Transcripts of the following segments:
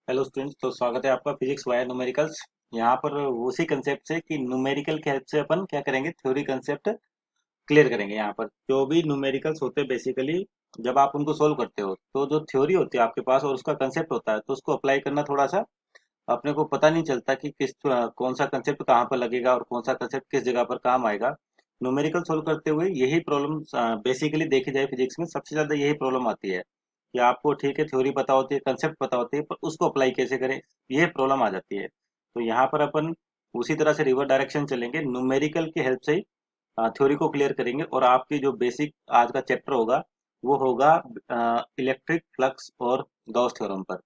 Hello students, तो स्वागत है आपका फिजिक्स वाया न्यूमेरिकल्स। यहाँ पर उसी कंसेप्ट से कि न्यूमेरिकल के हेल्प से अपन क्या करेंगे, थ्योरी कंसेप्ट क्लियर करेंगे। यहाँ पर जो भी न्यूमेरिकल्स होते हैं बेसिकली, जब आप उनको सोल्व करते हो तो जो थ्योरी होती है आपके पास और उसका कंसेप्ट होता है, तो उसको अप्लाई करना थोड़ा सा अपने को पता नहीं चलता कि कौन सा कंसेप्ट कहाँ पर लगेगा और कौन सा कंसेप्ट किस जगह पर काम आएगा। न्यूमेरिकल सोल्व करते हुए यही प्रॉब्लम बेसिकली देखी जाए, फिजिक्स में सबसे ज़्यादा यही प्रॉब्लम आती है कि आपको ठीक है थ्योरी पता होती है, कंसेप्ट पता होती है, पर उसको अप्लाई कैसे करें, ये प्रॉब्लम आ जाती है। तो यहाँ पर अपन उसी तरह से रिवर डायरेक्शन चलेंगे, न्यूमेरिकल की हेल्प से ही थ्योरी को क्लियर करेंगे। और आपकी जो बेसिक आज का चैप्टर होगा वो होगा इलेक्ट्रिक फ्लक्स और गॉस थ्योरम पर।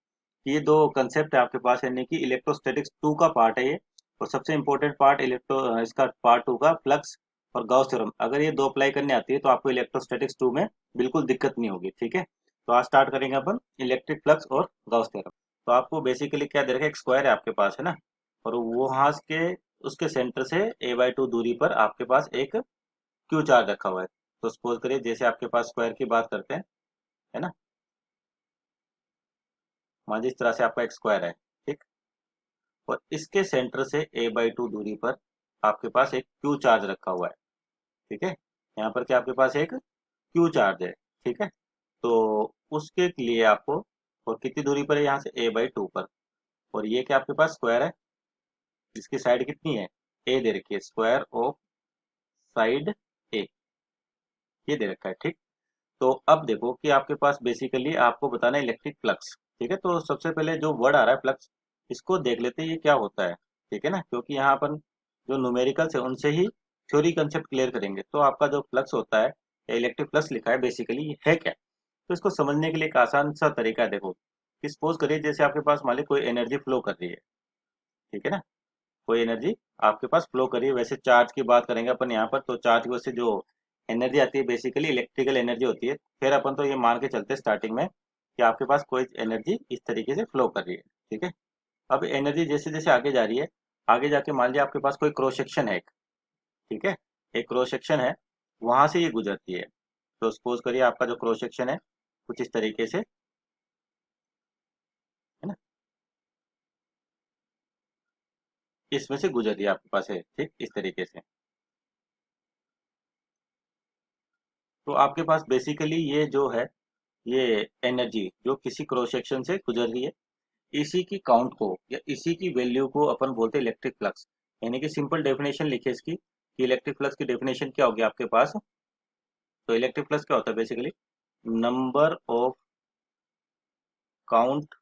ये दो कंसेप्ट है आपके पास, यानी कि इलेक्ट्रोस्टैटिक्स टू का पार्ट है ये। और सबसे इंपॉर्टेंट पार्ट इसका पार्ट टू का फ्लक्स और गॉस थ्योरम, अगर ये दो अप्लाई करने आती है तो आपको इलेक्ट्रोस्टैटिक्स टू में बिल्कुल दिक्कत नहीं होगी। ठीक है, तो आज स्टार्ट करेंगे अपन इलेक्ट्रिक फ्लक्स और गॉस थ्योरम। तो आपको बेसिकली क्या दे रखा है, एक स्क्वायर है आपके पास, है ना। और वहां के उसके सेंटर से a/2 दूरी पर आपके पास एक क्यू चार्ज रखा हुआ है। तो सपोज करिए जैसे आपके पास स्क्वायर की बात करते हैं, है ना। मान लीजिए इस तरह से आपका एक स्क्वायर है, ठीक। और इसके सेंटर से a/2 दूरी पर आपके पास एक क्यू चार्ज रखा हुआ है, ठीक है। यहाँ पर क्या आपके पास एक क्यू चार्ज है, ठीक है। तो उसके लिए आपको, और कितनी दूरी पर है यहाँ से, a/2 पर। और ये क्या आपके पास स्क्वायर है, इसकी साइड कितनी है, ए दे रखी है, स्क्वायर ऑफ साइड ए, ये दे रखा है, ठीक। तो अब देखो कि आपके पास बेसिकली आपको बताना है इलेक्ट्रिक फ्लक्स, ठीक है। तो सबसे पहले जो वर्ड आ रहा है फ्लक्स, इसको देख लेते हैं ये क्या होता है, ठीक है ना। क्योंकि यहाँ पर जो न्यूमेरिकल्स है उनसे ही थ्योरी कंसेप्ट क्लियर करेंगे। तो आपका जो फ्लक्स होता है या इलेक्ट्रिक फ्लक्स लिखा है बेसिकली ये है क्या। तो इसको समझने के लिए एक आसान सा तरीका है। देखो कि सपोज करिए जैसे आपके पास मान ली कोई एनर्जी फ्लो कर रही है, ठीक है ना। कोई एनर्जी आपके पास फ्लो करिए, वैसे चार्ज की बात करेंगे अपन यहाँ पर, तो चार्ज की वजह से जो एनर्जी आती है बेसिकली इलेक्ट्रिकल एनर्जी होती है। फिर अपन तो ये मान के चलते हैं स्टार्टिंग में कि आपके पास कोई एनर्जी इस तरीके से फ्लो कर रही है, ठीक है। अब एनर्जी जैसे जैसे आगे जा रही है, आगे जाके मान लिया आपके पास कोई क्रॉस सेक्शन है एक, ठीक है। एक क्रॉस सेक्शन है, वहां से ये गुजरती है। तो सपोज करिए आपका जो क्रॉस सेक्शन है कुछ इस तरीके से, है ना, इसमें से गुजर रही है आपके पास है, ठीक इस तरीके से। तो आपके पास बेसिकली ये जो है, ये एनर्जी जो किसी क्रॉस सेक्शन से गुजर रही है, इसी की काउंट को या इसी की वैल्यू को अपन बोलते हैं इलेक्ट्रिक फ्लक्स। यानी कि सिंपल डेफिनेशन लिखे इसकी कि इलेक्ट्रिक फ्लक्स की डेफिनेशन क्या होगी आपके पास। तो इलेक्ट्रिक फ्लक्स क्या होता है basically, number of count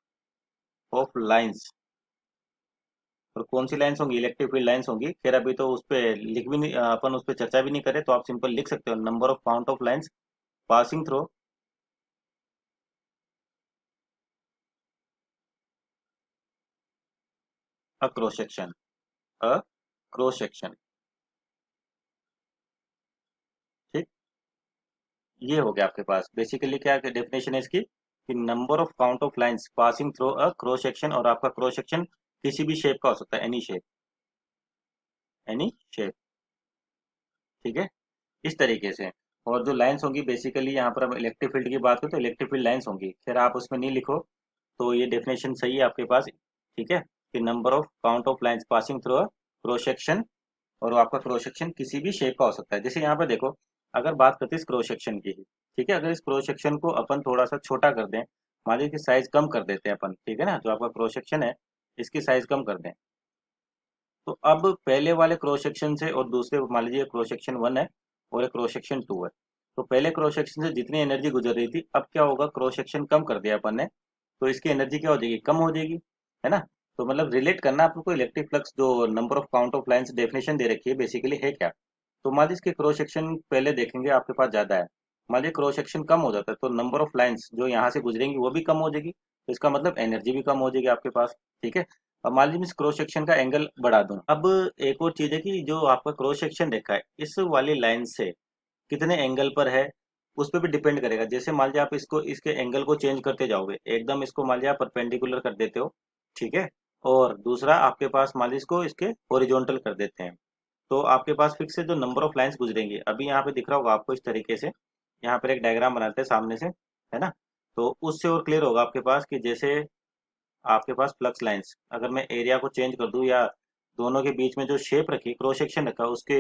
of lines. और कौन सी लाइंस होंगी, इलेक्ट्रिक फील्ड लाइंस होंगी। खैर अभी तो उस पर लिख भी नहीं, अपन उस पर चर्चा भी नहीं करें, तो आप सिंपल लिख सकते हो number of count of lines passing through a cross section, a cross section, ठीक। ये हो गया आपके पास बेसिकली क्या डेफिनेशन है इसकी कि number of count of lines passing through a cross section. और आपका क्रॉस सेक्शन किसी भी शेप का हो सकता है, एनी शेप, एनी शेप, ठीक है, इस तरीके से। और जो लाइंस होंगी बेसिकली यहाँ पर हम इलेक्ट्रिक फील्ड की बात करें तो इलेक्ट्रिक फील्ड लाइंस होंगी। फिर आप उसमें नहीं लिखो तो ये डेफिनेशन सही है आपके पास, ठीक है, कि number of count of lines passing through a cross section. और आपका क्रॉस सेक्शन किसी भी शेप का हो सकता है। जैसे यहाँ पे देखो, अगर बात करते हैं इस क्रॉस सेक्शन की ही, ठीक है, अगर इस क्रॉस सेक्शन को अपन थोड़ा सा छोटा कर दें, मान लीजिए कि साइज कम कर देते हैं अपन, ठीक है ना, जो आपका क्रॉस सेक्शन है इसकी साइज कम कर दें। तो अब पहले वाले क्रॉस सेक्शन से और दूसरे, मान लीजिए क्रॉस सेक्शन वन है और एक क्रॉस सेक्शन टू है, तो पहले क्रॉस सेक्शन से जितनी एनर्जी गुजर रही थी, अब क्या होगा, क्रॉस सेक्शन कम कर दिया अपन ने, तो इसकी एनर्जी क्या हो जाएगी, कम हो जाएगी, है ना। तो मतलब रिलेट करना आपको इलेक्ट्रिक फ्लक्स जो number of count of lines definition दे रखी है बेसिकली है क्या। तो मान लीजिए इसके क्रॉस सेक्शन पहले देखेंगे आपके पास ज़्यादा है, मान लीजिए क्रॉस सेक्शन कम हो जाता है, तो नंबर ऑफ लाइंस जो यहाँ से गुजरेंगी वो भी कम हो जाएगी, तो इसका मतलब एनर्जी भी कम हो जाएगी आपके पास, ठीक है। अब मान लीजिए मैं इस क्रॉस सेक्शन का एंगल बढ़ा दूं। अब एक और चीज़ है कि जो आपका क्रॉस सेक्शन देखा है इस वाली लाइन से कितने एंगल पर है, उस पर भी डिपेंड करेगा। जैसे मान लीजिए आप इसको, इसके एंगल को चेंज करते जाओगे, एकदम इसको मान लीजिए आप परपेंडिकुलर कर देते हो, ठीक है। और दूसरा आपके पास मान लीजिए इसको इसके हॉरिजॉन्टल कर देते हैं, तो आपके पास फिक्स है जो नंबर ऑफ लाइंस गुजरेंगी। अभी यहाँ पे दिख रहा होगा आपको इस तरीके से, यहाँ पर एक डायग्राम बनाते हैं सामने से, है ना। तो उससे और क्लियर होगा आपके पास कि जैसे आपके पास फ्लक्स लाइंस, अगर मैं एरिया को चेंज कर दूं या दोनों के बीच में जो शेप रखी क्रॉस सेक्शन रखा उसके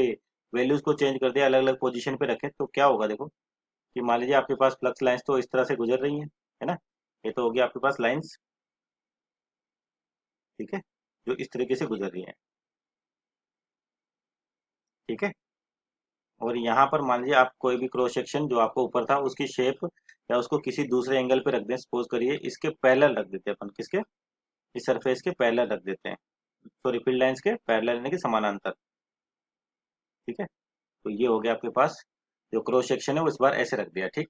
वैल्यूज को चेंज कर दिया, अलग अलग पोजीशन पे रखे, तो क्या होगा देखो कि मान लीजिए आपके पास फ्लक्स लाइंस तो इस तरह से गुजर रही हैं, है ना। ये तो होगी आपके पास लाइंस, ठीक है, जो इस तरीके से गुजर रही हैं, ठीक है। और यहाँ पर मान लीजिए आप कोई भी क्रॉस सेक्शन जो आपको ऊपर था उसकी शेप या उसको किसी दूसरे एंगल पे रख दें, सपोज करिए इसके पैरेलल रख देते हैं अपन, किसके, इस सरफेस के पैरेलल रख देते हैं, सॉरी फील्ड लाइंस के पैरेलल यानी कि समानांतर, ठीक है। तो ये हो गया आपके पास जो क्रॉस सेक्शन है वो इस बार ऐसे रख दिया, ठीक।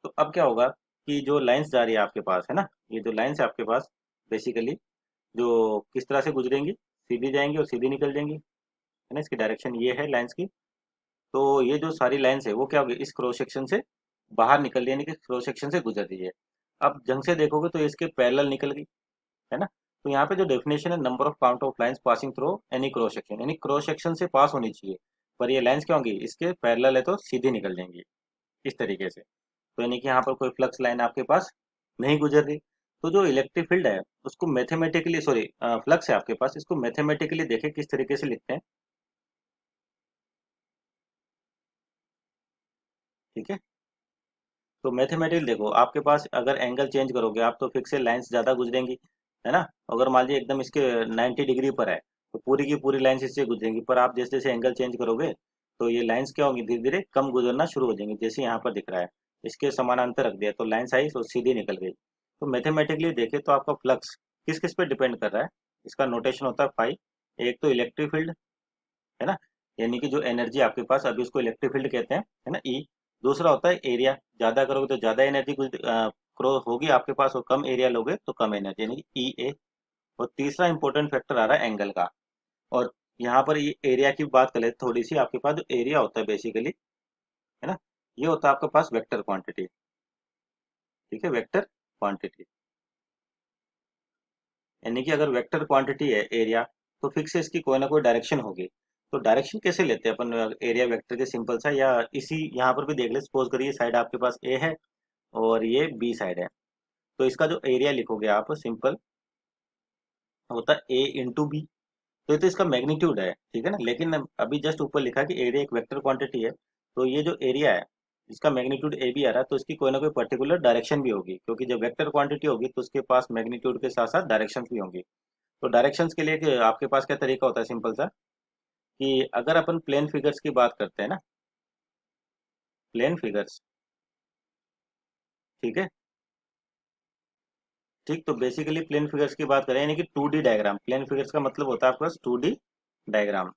तो अब क्या होगा कि जो लाइंस जा रही है आपके पास, है ना, ये जो लाइंस है आपके पास बेसिकली जो किस तरह से गुजरेंगी, सीधी जाएंगी और सीधी निकल जाएंगी, है ना, इसकी डायरेक्शन ये है लाइंस की। तो ये जो सारी लाइंस है वो क्या होगी, इस क्रॉस सेक्शन से बाहर निकल रही है, यानी कि क्रॉस सेक्शन से गुजर रही है। अब ढंग से देखोगे तो इसके पैरेलल निकल गई, है ना। तो यहाँ पे जो डेफिनेशन है, number of count of lines passing through any cross section, यानी क्रॉस सेक्शन से पास होनी चाहिए, पर ये लाइंस क्या होंगी, इसके पैरेलल है तो सीधी निकल जाएंगी इस तरीके से। तो यानी कि यहाँ पर कोई फ्लक्स लाइन आपके पास नहीं गुजर रही। तो जो इलेक्ट्रिक फील्ड है उसको मैथमेटिकली, सॉरी फ्लक्स है आपके पास, इसको मैथमेटिकली देखें किस तरीके से लिखते हैं, ठीक है। तो मैथमेटिकली देखो, आपके पास अगर एंगल चेंज करोगे आप तो फिक्स है लाइंस ज़्यादा गुजरेंगी, है ना। अगर मान लीजिए एकदम इसके 90 डिग्री पर है तो पूरी की पूरी लाइंस इससे गुजरेंगी, पर आप जैसे जैसे एंगल चेंज करोगे तो ये लाइंस क्या होंगी, धीरे धीरे कम गुजरना शुरू हो जाएंगी, जैसे यहाँ पर दिख रहा है इसके समानांतर रख दिया तो लाइंस आई तो सीधी निकल गई। तो मैथमेटिकली देखें तो आपका फ्लक्स किस किस पे डिपेंड कर रहा है, इसका नोटेशन होता है फाई। एक तो इलेक्ट्रिक फील्ड, है ना, यानी कि जो एनर्जी आपके पास अभी उसको इलेक्ट्रिक फील्ड कहते हैं, है ना, ई। दूसरा होता है एरिया, ज़्यादा करोगे तो ज़्यादा एनर्जी कुछ क्रो होगी आपके पास, और कम एरिया लोगे तो कम एनर्जी, यानी कि ई ए। और तीसरा इंपॉर्टेंट फैक्टर आ रहा है एंगल का। और यहाँ पर ये एरिया की बात करें थोड़ी सी, आपके पास जो एरिया होता है बेसिकली, है ना, ये होता है आपके पास वेक्टर क्वांटिटी, ठीक है, वेक्टर क्वांटिटी। यानी कि अगर वेक्टर क्वांटिटी है एरिया तो फिक्स है इसकी कोई ना कोई डायरेक्शन होगी। तो डायरेक्शन कैसे लेते हैं अपन एरिया वेक्टर के, सिंपल सा, या इसी यहाँ पर भी देख ले, सपोज करिए साइड आपके पास ए है और ये बी साइड है, तो इसका जो एरिया लिखोगे आप सिंपल होता है ए इंटू बी। तो ये तो इसका मैग्नीट्यूड है, ठीक है ना, लेकिन अभी जस्ट ऊपर लिखा कि एरिया एक वेक्टर क्वांटिटी है, तो ये जो एरिया है इसका मैग्नीट्यूड ए भी आ रहा है, तो इसकी कोई ना कोई पर्टिकुलर डायरेक्शन भी होगी, क्योंकि जब वेक्टर क्वांटिटी होगी तो उसके पास मैग्नीट्यूड के साथ साथ डायरेक्शन भी होंगी। तो डायरेक्शंस के लिए आपके पास क्या तरीका होता है, सिंपल सा, कि अगर अपन प्लेन फिगर्स की बात करते हैं ना, प्लेन फिगर्स, ठीक है, ठीक। तो बेसिकली प्लेन फिगर्स की बात करें यानी कि 2D डायग्राम, प्लेन फिगर्स का मतलब होता है आपके पास 2D डायग्राम।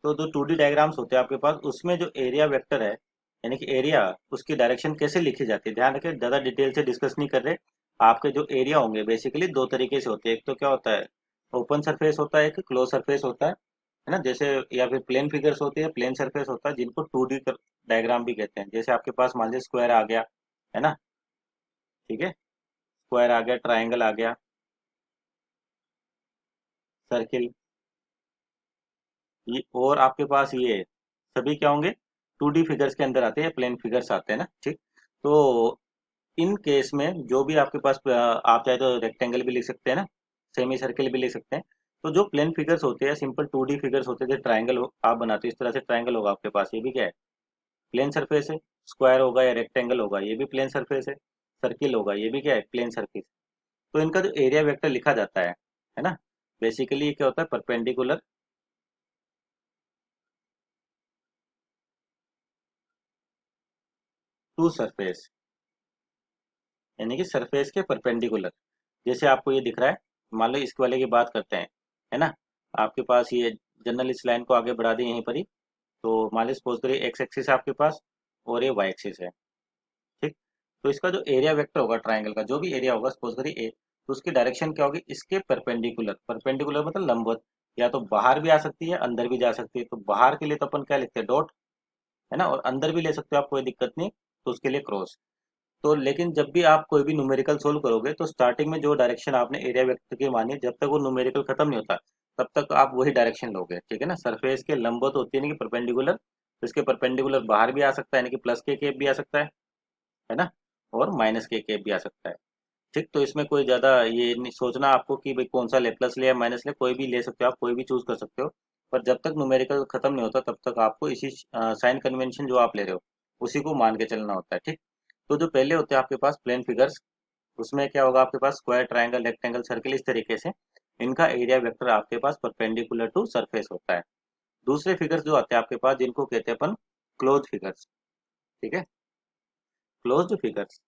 तो जो 2D डायग्राम्स होते हैं आपके पास उसमें जो एरिया वेक्टर है, यानी कि एरिया, उसकी डायरेक्शन कैसे लिखी जाती है, ध्यान रखें, ज़्यादा डिटेल से डिस्कस नहीं कर रहे। आपके जो एरिया होंगे बेसिकली दो तरीके से होते हैं, एक तो क्या होता है ओपन सरफेस होता है, एक क्लोज सरफेस होता है ना, जैसे, या फिर प्लेन फिगर्स होती है, प्लेन सरफेस होता है, जिनको 2D डायग्राम भी कहते हैं। जैसे आपके पास मान लीजिए स्क्वायर आ गया, है ना, ठीक है, स्क्वायर आ गया, ट्राइंगल आ गया, सर्किल, ये और आपके पास ये सभी क्या होंगे 2D फिगर्स के अंदर आते हैं, प्लेन फिगर्स आते हैं ना, ठीक। तो इन केस में जो भी आपके पास आप चाहे तो रेक्टेंगल भी लिख सकते हैं ना, सेमी सर्किल भी लिख सकते हैं। तो जो प्लेन फिगर्स होते हैं, सिंपल 2D फिगर्स होते हैं, जैसे ट्राइंगल आप बनाते हो इस तरह से ट्राइंगल होगा आपके पास, ये भी क्या है, प्लेन सरफेस है। स्क्वायर होगा या रेक्टेंगल होगा ये भी प्लेन सरफेस है। सर्किल होगा ये भी क्या है, प्लेन सरफेस। तो इनका जो एरिया वेक्टर लिखा जाता है ना, बेसिकली ये क्या होता है, परपेंडिकुलर टू सरफेस, यानी कि सरफेस के परपेंडिकुलर। जैसे आपको ये दिख रहा है, मान लो इसके वाले की बात करते हैं, है ना, आपके पास ये जनरल इस लाइन को आगे बढ़ा दें यहीं पर ही, तो मान लो सपोज करिए एक्स एक्सिस है आपके पास और ये वाई एक्सिस है, ठीक। तो इसका जो एरिया वेक्टर होगा ट्राइंगल का, जो भी एरिया होगा सपोज करिए ए, तो उसकी डायरेक्शन क्या होगी, इसके परपेंडिकुलर, परपेंडिकुलर मतलब लंबवत, या तो बाहर भी आ सकती है अंदर भी जा सकती है। तो बाहर के लिए तो अपन क्या लिखते हैं, डॉट, है ना, और अंदर भी ले सकते हो आप, कोई दिक्कत नहीं, तो उसके लिए क्रॉस। तो लेकिन जब भी आप कोई भी न्यूमेरिकल सोल्व करोगे तो स्टार्टिंग में जो डायरेक्शन आपने एरिया वेक्टर की मानी, जब तक वो न्यूमेरिकल खत्म नहीं होता तब तक आप वही डायरेक्शन लोगे, ठीक है ना। सरफेस के लंबवत होती है यानी कि परपेंडिकुलर, तो इसके परपेंडिकुलर बाहर भी आ सकता है यानी कि प्लस के केप भी आ सकता है ना। और माइनस के कैप भी आ सकता है। ठीक, तो इसमें कोई ज़्यादा ये नहीं सोचना आपको कि भाई कौन सा ले, प्लस ले या माइनस ले, कोई भी ले सकते हो आप, कोई भी चूज कर सकते हो। पर जब तक न्यूमेरिकल खत्म नहीं होता तब तक आपको इसी साइन कन्वेंशन जो आप ले रहे हो उसी को मान के चलना होता है। ठीक, तो जो पहले होते हैं आपके पास प्लेन फिगर्स, उसमें क्या होगा आपके पास स्क्वायर, ट्रायंगल, रेक्टेंगल, सर्किल, इस तरीके से इनका एरिया वेक्टर आपके पास परपेंडिकुलर टू सरफेस होता है। दूसरे फिगर्स जो आते हैं आपके पास जिनको कहते हैं अपन क्लोज फिगर्स। ठीक है, क्लोज्ड फिगर्स।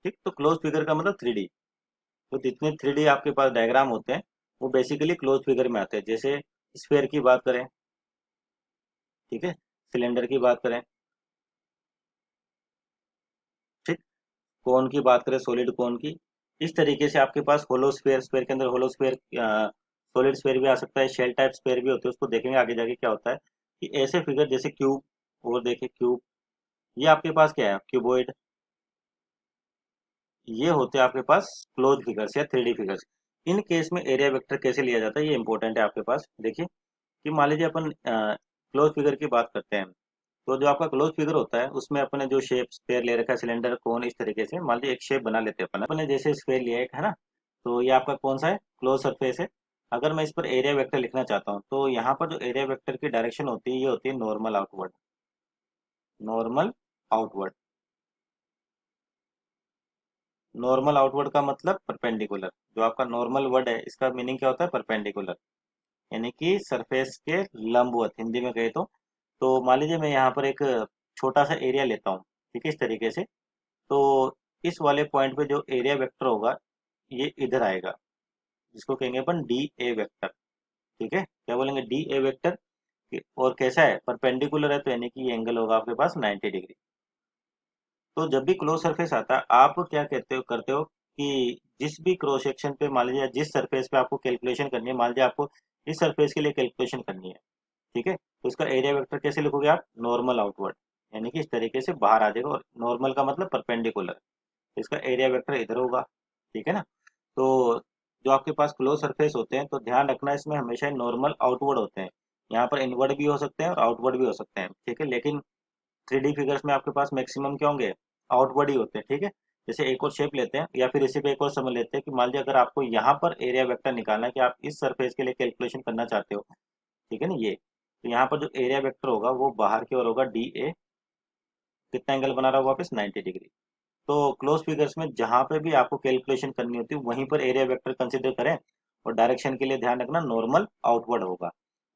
ठीक, तो क्लोज फिगर का मतलब 3D। तो जितने 3D आपके पास डायग्राम होते हैं वो बेसिकली क्लोज फिगर में आते हैं। जैसे स्फेयर की बात करें, ठीक है, सिलेंडर की बात करें, ठीक, कोन की बात करें, सॉलिड कोन की, इस तरीके से आपके पास होलो स्फेयर, स्फेयर के अंदर होलो स्फेयर, सॉलिड स्फेयर भी आ सकता है, शेल टाइप स्फेयर भी होते हैं, उसको देखेंगे आगे जाके क्या होता है कि ऐसे फिगर जैसे क्यूब, और देखिए क्यूब, ये आपके पास क्या है, क्यूबोइड, ये होते हैं आपके पास क्लोज फिगर्स या 3D फिगर्स। इन केस में एरिया वेक्टर कैसे लिया जाता है ये इंपॉर्टेंट है आपके पास। देखिए कि मान लीजिए अपन क्लोज फिगर की बात करते हैं, तो जो आपका क्लोज फिगर होता है उसमें अपने जो शेप स्फेयर ले रखा है, सिलेंडर, कोन, इस तरीके से मान लीजिए एक शेप बना लेते हैं अपन, अपने जैसे स्फेयर लिया है एक, है ना। तो ये आपका कौन सा है, क्लोज सरफेस है। अगर मैं इस पर एरिया वेक्टर लिखना चाहता हूँ तो यहाँ पर जो एरिया वेक्टर की डायरेक्शन होती है ये होती है normal outward, normal outward. Normal outward का मतलब परपेंडिकुलर। जो आपका नॉर्मल वर्ड है इसका मीनिंग क्या होता है, परपेंडिकुलर, यानी कि सरफेस के लंबवत, हिंदी में कहे तो मान लीजिए मैं यहाँ पर एक छोटा सा एरिया लेता हूँ, ठीक है, इस तरीके से। तो इस वाले पॉइंट पे जो एरिया वेक्टर होगा ये इधर आएगा, जिसको कहेंगे अपन डी ए वेक्टर। ठीक है, क्या बोलेंगे, डी ए वेक्टर। और कैसा है, परपेंडिकुलर है, तो यानी कि ये एंगल होगा आपके पास 90 डिग्री। तो जब भी क्लोज सरफेस आता है आप क्या कहते हो, करते हो कि जिस भी क्रॉस सेक्शन पे मान लीजिए, जिस सरफेस पे आपको कैलकुलेशन करनी है, मान लीजिए आपको इस सरफेस के लिए कैलकुलेशन करनी है, ठीक है, तो इसका एरिया वेक्टर कैसे लिखोगे आप, नॉर्मल आउटवर्ड, यानी कि इस तरीके से बाहर आ जाएगा। और नॉर्मल का मतलब परपेंडिकुलर, तो इसका एरिया वेक्टर इधर होगा। ठीक है ना। तो जो आपके पास क्लोज सरफेस होते हैं तो ध्यान रखना इसमें हमेशा नॉर्मल आउटवर्ड होते हैं। यहाँ पर इनवर्ड भी हो सकते हैं और आउटवर्ड भी हो सकते हैं, ठीक है, लेकिन 3D फिगर्स में आपके पास मैक्सिमम क्या होंगे, आउटवर्ड ही होते हैं। ठीक है, जैसे एक और शेप लेते हैं या फिर इसी पे एक और समझ लेते हैं कि मान लीजिए अगर आपको यहाँ पर एरिया वेक्टर निकालना है कि आप इस सरफेस के लिए कैलकुलेशन करना चाहते हो, ठीक है ना, ये तो यहाँ पर जो एरिया वेक्टर होगा वो बाहर की ओर होगा, डी ए, कितना एंगल बना रहा होगा वापस, 90 डिग्री। तो क्लोज फिगर्स में जहां पे भी आपको कैलकुलेशन करनी होती है वहीं पर एरिया वेक्टर कंसीडर करें। और डायरेक्शन के लिए ध्यान रखना नॉर्मल आउटवर्ड होगा।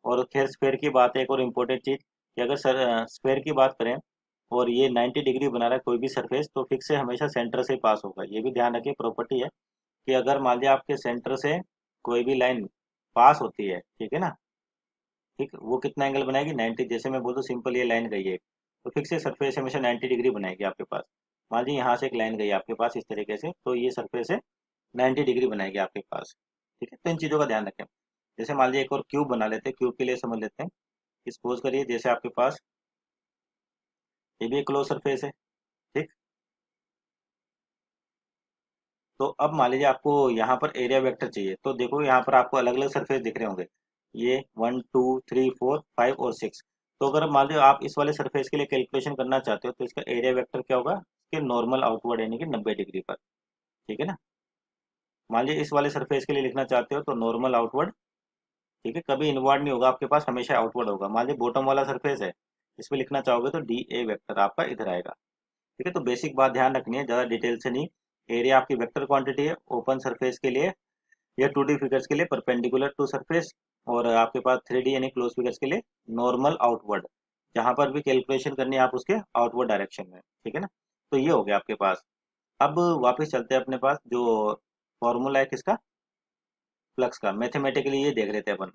और खैर स्फेयर की बात है, एक और इम्पोर्टेंट चीज कि अगर स्फेयर की बात करें और ये 90 डिग्री बना रहा है कोई भी सरफेस, तो फिक्स से हमेशा सेंटर से ही पास होगा। ये भी ध्यान रखिए, प्रॉपर्टी है कि अगर मान लिया आपके सेंटर से कोई भी लाइन पास होती है, ठीक है ना, ठीक, वो कितना एंगल बनाएगी, 90। जैसे मैं बोल दूं सिंपल ये लाइन गई है, तो फिक्स से सरफेस हमेशा 90 डिग्री बनाएगी आपके पास। मान लीजिए यहाँ से एक लाइन गई है आपके पास इस तरीके से, तो ये सरफेस है 90 डिग्री बनाएगी आपके पास। ठीक है, तो इन चीज़ों का ध्यान रखें। जैसे मान लीजिए एक और क्यूब बना लेते हैं, क्यूब के लिए समझ लेते हैं। सपोज करिए जैसे आपके पास ये भी एक क्लोज सरफेस है, ठीक। तो अब मान लीजिए आपको यहाँ पर एरिया वेक्टर चाहिए, तो देखो यहाँ पर आपको अलग अलग सरफेस दिख रहे होंगे, ये 1 2 3 4 5 और 6। तो अगर मान लीजिए आप इस वाले सरफेस के लिए कैलकुलेशन करना चाहते हो तो इसका एरिया वेक्टर क्या होगा, इसके नॉर्मल आउटवर्ड यानी कि 90 डिग्री पर। ठीक है ना। मान लीजिए इस वाले सरफेस के लिए लिखना चाहते हो तो नॉर्मल आउटवर्ड, ठीक है, कभी इनवर्ड नहीं होगा आपके पास, हमेशा आउटवर्ड होगा। मान लीजिए बॉटम वाला सरफेस है, इसमें लिखना चाहोगे तो डी ए वेक्टर आपका इधर आएगा। ठीक है, तो बेसिक बात ध्यान रखनी है, ज़्यादा डिटेल से नहीं। एरिया आपकी वेक्टर क्वांटिटी है ओपन सरफेस के लिए या 2D फिगर्स के लिए परपेंडिकुलर टू सरफेस, और आपके पास 3D यानी क्लोज फिगर्स के लिए नॉर्मल आउटवर्ड। जहां पर भी कैलकुलेशन करनी है आप उसके आउटवर्ड डायरेक्शन में। ठीक है ना। तो ये हो गया आपके पास। अब वापस चलते हैं अपने पास जो फॉर्मूला है किसका, फ्लक्स का, मैथमेटिकली ये देख रहे थे अपन।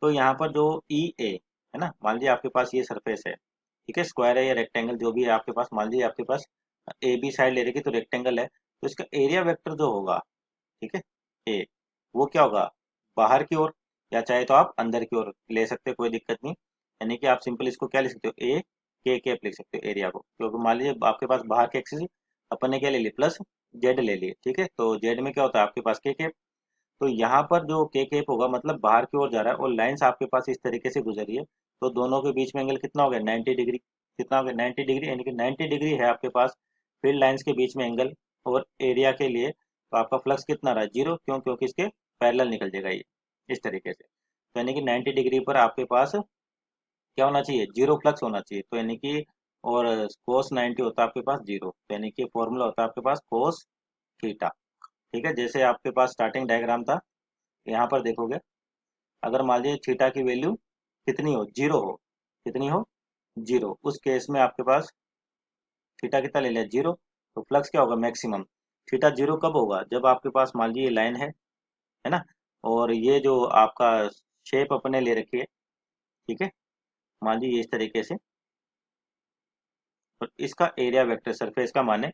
तो यहाँ पर जो ई ए है ना, मान लीजिए आपके पास ये सरफेस है, ठीक है, स्क्वायर है या रेक्टेंगल जो भी है आपके पास, मान लीजिए आपके पास ए बी साइड ले रखी तो रेक्टेंगल है, तो इसका एरिया वेक्टर जो होगा, ठीक है, ए, वो क्या होगा, बाहर की ओर, या चाहे तो आप अंदर की ओर ले सकते हो, कोई दिक्कत नहीं। यानी कि आप सिंपल इसको क्या लिख सकते हो, ए के कैप लिख सकते हो एरिया को, क्योंकि मान लीजिए आपके पास बाहर के एक्सिस अपन ने क्या ले ली, प्लस जेड ले लिए, ठीक है, तो जेड में क्या होता है आपके पास के कैप। तो यहाँ पर जो के कैप होगा मतलब बाहर की ओर जा रहा है और लाइंस आपके पास इस तरीके से गुजरी है, तो दोनों के बीच में एंगल कितना हो गया 90 डिग्री। कितना हो गया 90 डिग्री, यानी कि 90 डिग्री है आपके पास फील्ड लाइंस के बीच में एंगल और एरिया के लिए। तो आपका फ्लक्स कितना रहा 0, क्यों? क्योंकि इसके पैरेलल निकल जाएगा ये इस तरीके से। तो यानी कि 90 डिग्री पर आपके पास क्या होना चाहिए, जीरो फ्लक्स होना चाहिए। तो यानी कि और कोस 90 होता है आपके पास जीरो, तो यानी कि फॉर्मूला होता है आपके पास कोस थीटा। ठीक है, जैसे आपके पास स्टार्टिंग डायग्राम था, यहाँ पर देखोगे अगर मान लीजिए थीटा की वैल्यू कितनी हो, जीरो हो, कितनी हो, जीरो, उस केस में आपके पास थीटा कितना ले लिया, जीरो। तो फ्लक्स क्या होगा, मैक्सिमम। थीटा जीरो कब होगा, जब आपके पास मान लीजिए लाइन है ना, और ये जो आपका शेप अपने ले रखी है, ठीक है, मान लीजिए इस तरीके से, और इसका एरिया वेक्टर सरफेस का माने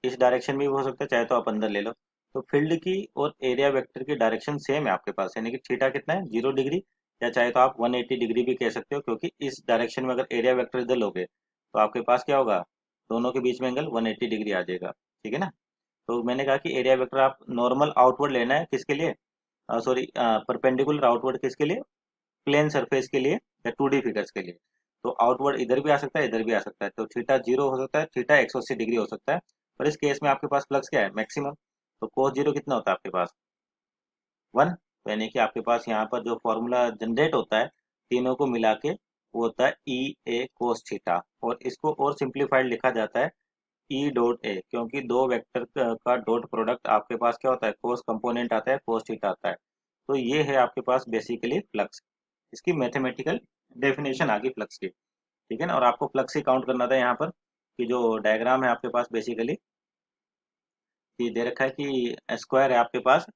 इस डायरेक्शन में भी हो सकता है, चाहे तो आप अंदर ले लो। तो फील्ड की और एरिया वेक्टर की डायरेक्शन सेम है आपके पास, यानी कि थीटा कितना है 0 डिग्री, या चाहे तो आप 180 डिग्री भी कह सकते हो, क्योंकि इस डायरेक्शन में अगर एरिया वेक्टर इधर लोगे तो आपके पास क्या होगा, दोनों के बीच में एंगल 180 डिग्री आ जाएगा। ठीक है ना। तो मैंने कहा कि एरिया वेक्टर आप नॉर्मल आउटवर्ड लेना है, किसके लिए, सॉरी परपेंडिकुलर आउटवर्ड किसके लिए, प्लेन सरफेस के लिए या 2D फिगर्स के लिए। तो आउटवर्ड इधर भी आ सकता है, इधर भी आ सकता है, तो थीटा जीरो हो सकता है, थीटा 180 डिग्री हो सकता है। पर इस केस में आपके पास फ्लक्स क्या है, मैक्सिमम। तो कोस जीरो कितना होता है आपके पास, 1। तो यानी कि आपके पास यहाँ पर जो फॉर्मूला जनरेट होता है तीनों को मिला के, वो होता है ई ए कोस थीटा, और इसको और सिंप्लीफाइड लिखा जाता है ई डॉट ए, क्योंकि दो वेक्टर का डॉट प्रोडक्ट आपके पास क्या होता है, कोस कंपोनेंट आता है, कोस थीटा आता है। तो ये है आपके पास बेसिकली फ्लक्स, इसकी मैथमेटिकल डेफिनेशन आ गई फ्लक्स की। ठीक है ना। और आपको फ्लक्स ही काउंट करना था यहाँ पर, कि जो डायग्राम है आपके पास बेसिकली कि दे रखा है कि स्क्वायर है आपके पास,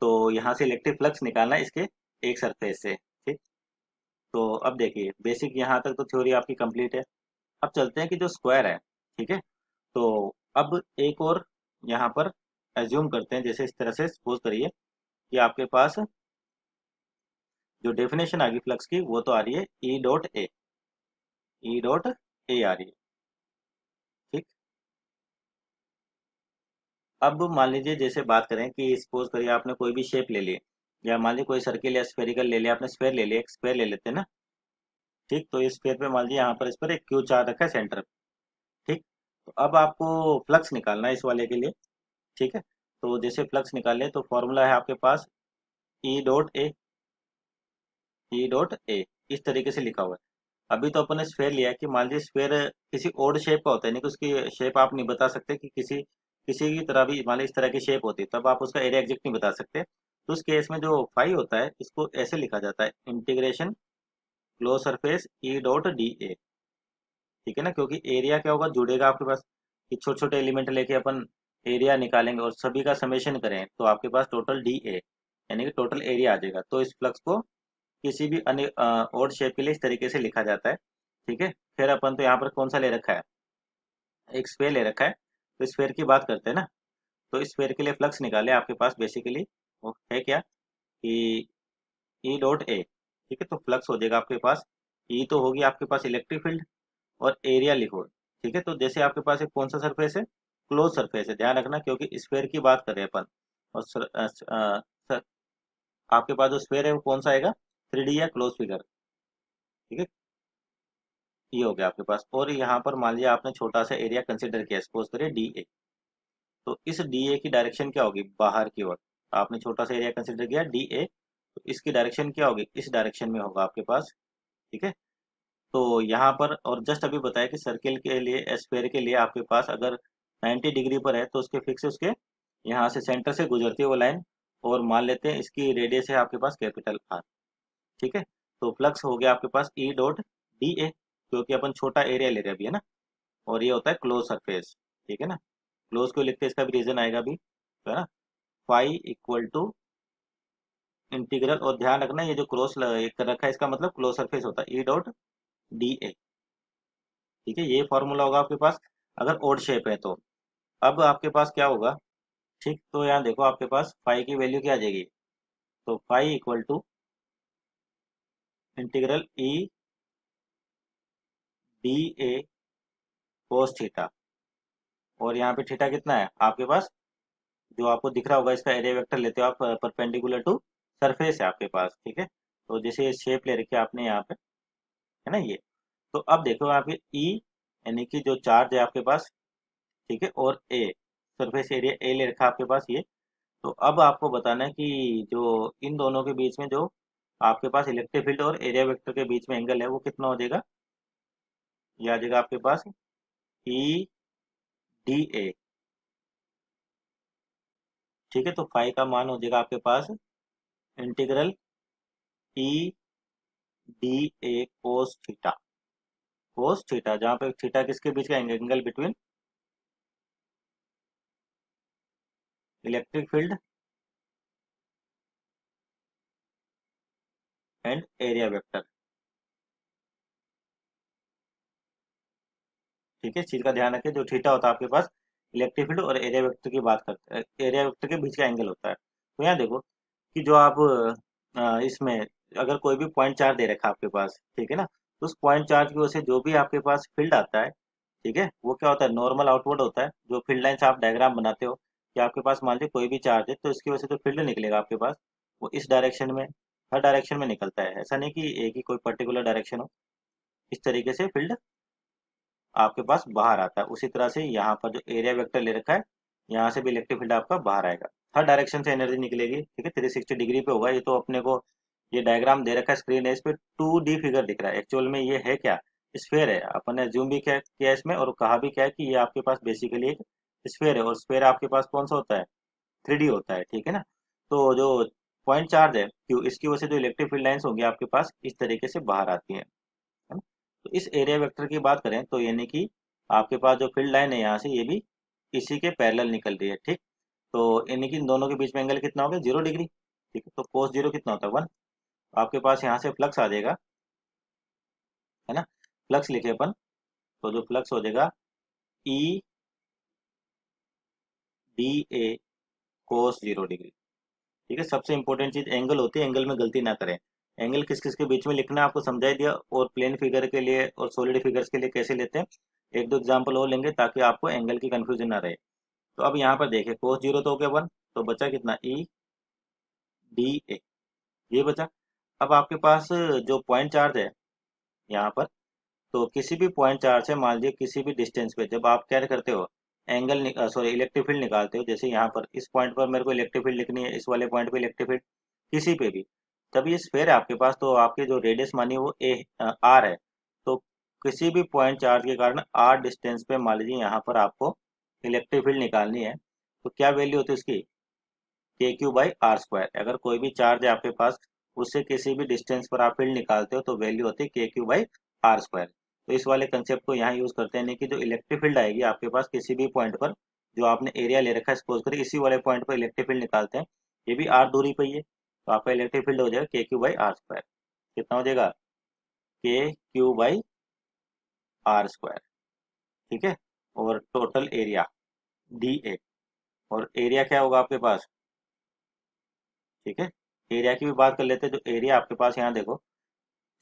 तो यहाँ से इलेक्ट्रिक फ्लक्स निकालना है इसके एक सरफेस से। ठीक। तो अब देखिए बेसिक यहाँ तक तो थ्योरी आपकी कंप्लीट है। अब चलते हैं कि जो स्क्वायर है, ठीक है, तो अब एक और यहाँ पर एज्यूम करते हैं, जैसे इस तरह से सपोज करिए कि आपके पास जो डेफिनेशन आ गई फ्लक्स की वो तो आ रही है E dot A, E dot A आ रही है। ठीक। अब मान लीजिए जैसे बात करें कि सपोज करिए आपने कोई भी शेप ले ली, या मान लीजिए कोई सर्किल या स्फेरिकल ले लिया, आपने स्क्वायर ले लिया, एक स्क्वायर ले लेते हैं ना। ठीक। तो इस स्क्वायर पे मान लीजिए यहाँ पर इस पर एक क्यू चार्ज रखा है सेंटर। ठीक। तो अब आपको फ्लक्स निकालना है इस वाले के लिए। ठीक है। तो जैसे फ्लक्स निकाले तो फॉर्मूला है आपके पास E dot A, E dot A, इस तरीके से लिखा हुआ है। अभी तो अपन ने स्फेयर लिया है, कि मान लीजिए स्फेयर किसी ओड शेप का होता है, नहीं कि उसकी शेप आप नहीं बता सकते, कि किसी किसी की तरह भी मान लीजिए इस तरह की शेप होती है, तब आप उसका एरिया एग्जैक्ट नहीं बता सकते। तो उस केस में जो फाई होता है इसको ऐसे लिखा जाता है, integration close surface E dot d ए। ठीक है ना, क्योंकि एरिया क्या होगा, जुड़ेगा आपके पास, कि छोटे छोटे एलिमेंट लेके अपन एरिया निकालेंगे और सभी का समेशन करें तो आपके पास टोटल डी ए, यानी कि टोटल एरिया आ जाएगा। तो इस फ्लक्स को किसी भी अन्य ओड शेप के लिए इस तरीके से लिखा जाता है। ठीक है। फिर अपन तो यहाँ पर कौन सा ले रखा है, एक स्फेयर ले रखा है, तो स्फेयर की बात करते हैं ना। तो स्फेयर के लिए फ्लक्स निकाले आपके पास बेसिकली, वो है क्या कि ई डॉट ए। ठीक है। तो फ्लक्स हो जाएगा आपके पास, ई तो होगी आपके पास इलेक्ट्रिक फील्ड, और एरिया लिखो। ठीक है। तो जैसे आपके पास एक कौन सा सरफेस है, क्लोज सरफेस है, ध्यान रखना, क्योंकि स्फेयर की बात कर रहे हैं अपन। और आपके पास जो स्फेयर है वो कौन सा आएगा, 3D या क्लोज फिगर। ठीक है। ये हो गया आपके पास, और यहाँ पर मान लिया आपने छोटा सा एरिया कंसिडर किया, सपोज करिए डी ए। तो इस डी ए की डायरेक्शन क्या होगी, बाहर की ओर। आपने छोटा सा एरिया कंसिडर किया डी ए, तो इसकी डायरेक्शन क्या होगी, इस डायरेक्शन में होगा आपके पास। ठीक है। तो यहाँ पर और जस्ट अभी बताया कि सर्किल के लिए, स्क्वायर के लिए आपके पास अगर 90 डिग्री पर है तो उसके फिक्स उसके यहाँ से सेंटर से गुजरती है वो लाइन, और मान लेते हैं इसकी रेडियस है आपके पास कैपिटल आर। ठीक है। तो फ्लक्स हो गया आपके पास ई डॉट डी ए, क्योंकि अपन छोटा एरिया ले रहे हैं अभी, है ना, और ये होता है क्लोज सरफेस। ठीक है ना। क्लोज को लिखते हैं, इसका भी रीजन आएगा अभी, तो है ना, फाई इक्वल टू इंटीग्रल, और ध्यान रखना ये जो क्रॉस कर रखा है इसका मतलब क्लोज सरफेस होता है ई डॉट डी ए। ठीक है। ये फॉर्मूला होगा आपके पास अगर ओड शेप है तो। अब आपके पास क्या होगा, ठीक, तो यहाँ देखो आपके पास फाई की वैल्यू क्या आ जाएगी, तो phi equal to integral E D A cos theta, और यहाँ पे थीटा कितना है आपके पास, जो आपको दिख रहा होगा इसका एरिया वेक्टर लेते हो आप, परपेंडिकुलर टू सरफेस है आपके पास। ठीक है। तो जैसे शेप ले रखी है आपने यहाँ पे, है ना ये। तो अब देखो यहाँ पे ई यानी कि जो चार्ज है आपके पास, ठीक है, और ए सरफेस एरिया ए ले रखा है आपके पास ये। तो अब आपको बताना है कि जो इन दोनों के बीच में जो आपके पास इलेक्ट्रिक फील्ड और एरिया वेक्टर के बीच में एंगल है वो कितना हो जाएगा, ये आ जाएगा आपके पास ई डी ए। ठीक है, तो फाई का मान हो जाएगा आपके पास integral E D A cos theta. Cos theta जहाँ पे थीटा किसके बीच का angle between electric field and area vector. ठीक है, इस चीज का ध्यान रखें, जो थीटा होता है आपके पास इलेक्ट्रिक फील्ड और एरिया वेक्टर की बात करते हैं, एरिया वेक्टर के बीच का एंगल होता है। तो यहाँ देखो कि जो आप इसमें अगर कोई भी पॉइंट चार्ज दे रखा है आपके पास, ठीक है ना, तो उस पॉइंट चार्ज की वजह से जो भी आपके पास फील्ड आता है, ठीक है, वो क्या होता है, नॉर्मल आउटवर्ड होता है। जो फील्ड लाइन्स आप डायग्राम बनाते हो कि आपके पास मान लीजिए कोई भी चार्ज है, तो इसकी वजह से जो फील्ड निकलेगा आपके पास वो इस डायरेक्शन में, हर डायरेक्शन में निकलता है। ऐसा नहीं कि एक ही कोई पर्टिकुलर डायरेक्शन हो, इस तरीके से फील्ड आपके पास बाहर आता है। उसी तरह से यहाँ पर जो एरिया वेक्टर ले रखा है, यहाँ से भी इलेक्ट्रिक फील्ड आपका बाहर आएगा, हर डायरेक्शन से एनर्जी निकलेगी। ठीक है, 360 डिग्री पे होगा। ये तो अपने को ये डायग्राम दे रखा है स्क्रीन है, इस पे 2D फिगर दिख रहा है, एक्चुअल में ये है क्या, स्फेयर है। अपन ने जूम भी किया इसमें और कहा भी क्या है कि ये आपके पास बेसिकली एक स्फेयर है, और स्फेयर आपके पास कौन सा होता है, 3D होता है। ठीक है ना, तो जो पॉइंट चार्ज है क्यू, इसकी वजह से जो इलेक्ट्रिक फील्ड लाइन्स होंगी आपके पास इस तरीके से बाहर आती हैं, है ना। तो इस एरिया वेक्टर की बात करें तो यानी कि आपके पास जो फील्ड लाइन है यहाँ से ये भी इसी के पैरेलल निकल रही है। ठीक, तो यानी कि इन दोनों के बीच में एंगल कितना हो गया, 0 डिग्री। ठीक है, तो कोस जीरो कितना होता है, 1। आपके पास यहाँ से फ्लक्स आ जाएगा, है ना, फ्लक्स लिखे अपन, तो जो फ्लक्स हो जाएगा E D A cos 0 degree. ठीक है, सबसे इंपॉर्टेंट चीज एंगल होती है, एंगल में गलती ना करें। एंगल किस किस के बीच में लिखना है आपको समझाई दिया, और प्लेन फिगर के लिए और सॉलिड फिगर्स के लिए कैसे लेते हैं, एक दो एग्जांपल और लेंगे ताकि आपको एंगल की कंफ्यूजन ना रहे। तो अब यहाँ पर देखिए कोस जीरो तो हो गया 1, तो बचा कितना, ई डी ए, ये बचा। अब आपके पास जो पॉइंट चार्ज है यहाँ पर, तो किसी भी पॉइंट चार्ज से मान लीजिए किसी भी डिस्टेंस पे जब आप क्या करते हो, एंगल सॉरी इलेक्ट्रिक फील्ड निकालते हो, जैसे यहाँ पर इस पॉइंट पर मेरे को इलेक्ट्रिक फील्ड लिखनी है, इस वाले पॉइंट पे इलेक्ट्रिक फील्ड, किसी पे भी, तब ये स्फेयर है आपके पास, तो आपके जो रेडियस मानी वो ए आर है। तो किसी भी पॉइंट चार्ज के कारण आर डिस्टेंस पे मान लीजिए यहाँ पर आपको इलेक्ट्रिक फील्ड निकालनी है, तो क्या वैल्यू होती है उसकी, के क्यू बाई आर स्क्वायर। अगर कोई भी चार्ज है आपके पास, उससे किसी भी डिस्टेंस पर आप फील्ड निकालते हो तो वैल्यू होती है के क्यू बाई आर स्क्वायर। तो इस वाले कंसेप्ट को यहाँ यूज करते हैं कि जो इलेक्ट्रिक फील्ड आएगी आपके पास किसी भी पॉइंट पर, जो आपने एरिया ले रखा है सपोज करें, इसी वाले पॉइंट पर इलेक्ट्रिक फील्ड निकालते हैं, ये भी आर दूरी पर ही है, तो आपका इलेक्ट्रिक फील्ड हो जाएगा के क्यू बाई आर स्क्वायर। कितना हो जाएगा, के क्यू बाई आर स्क्वायर। ठीक है, और टोटल एरिया डी ए, और एरिया क्या होगा आपके पास, ठीक है, एरिया की भी बात कर लेते हैं। जो एरिया आपके पास यहाँ देखो,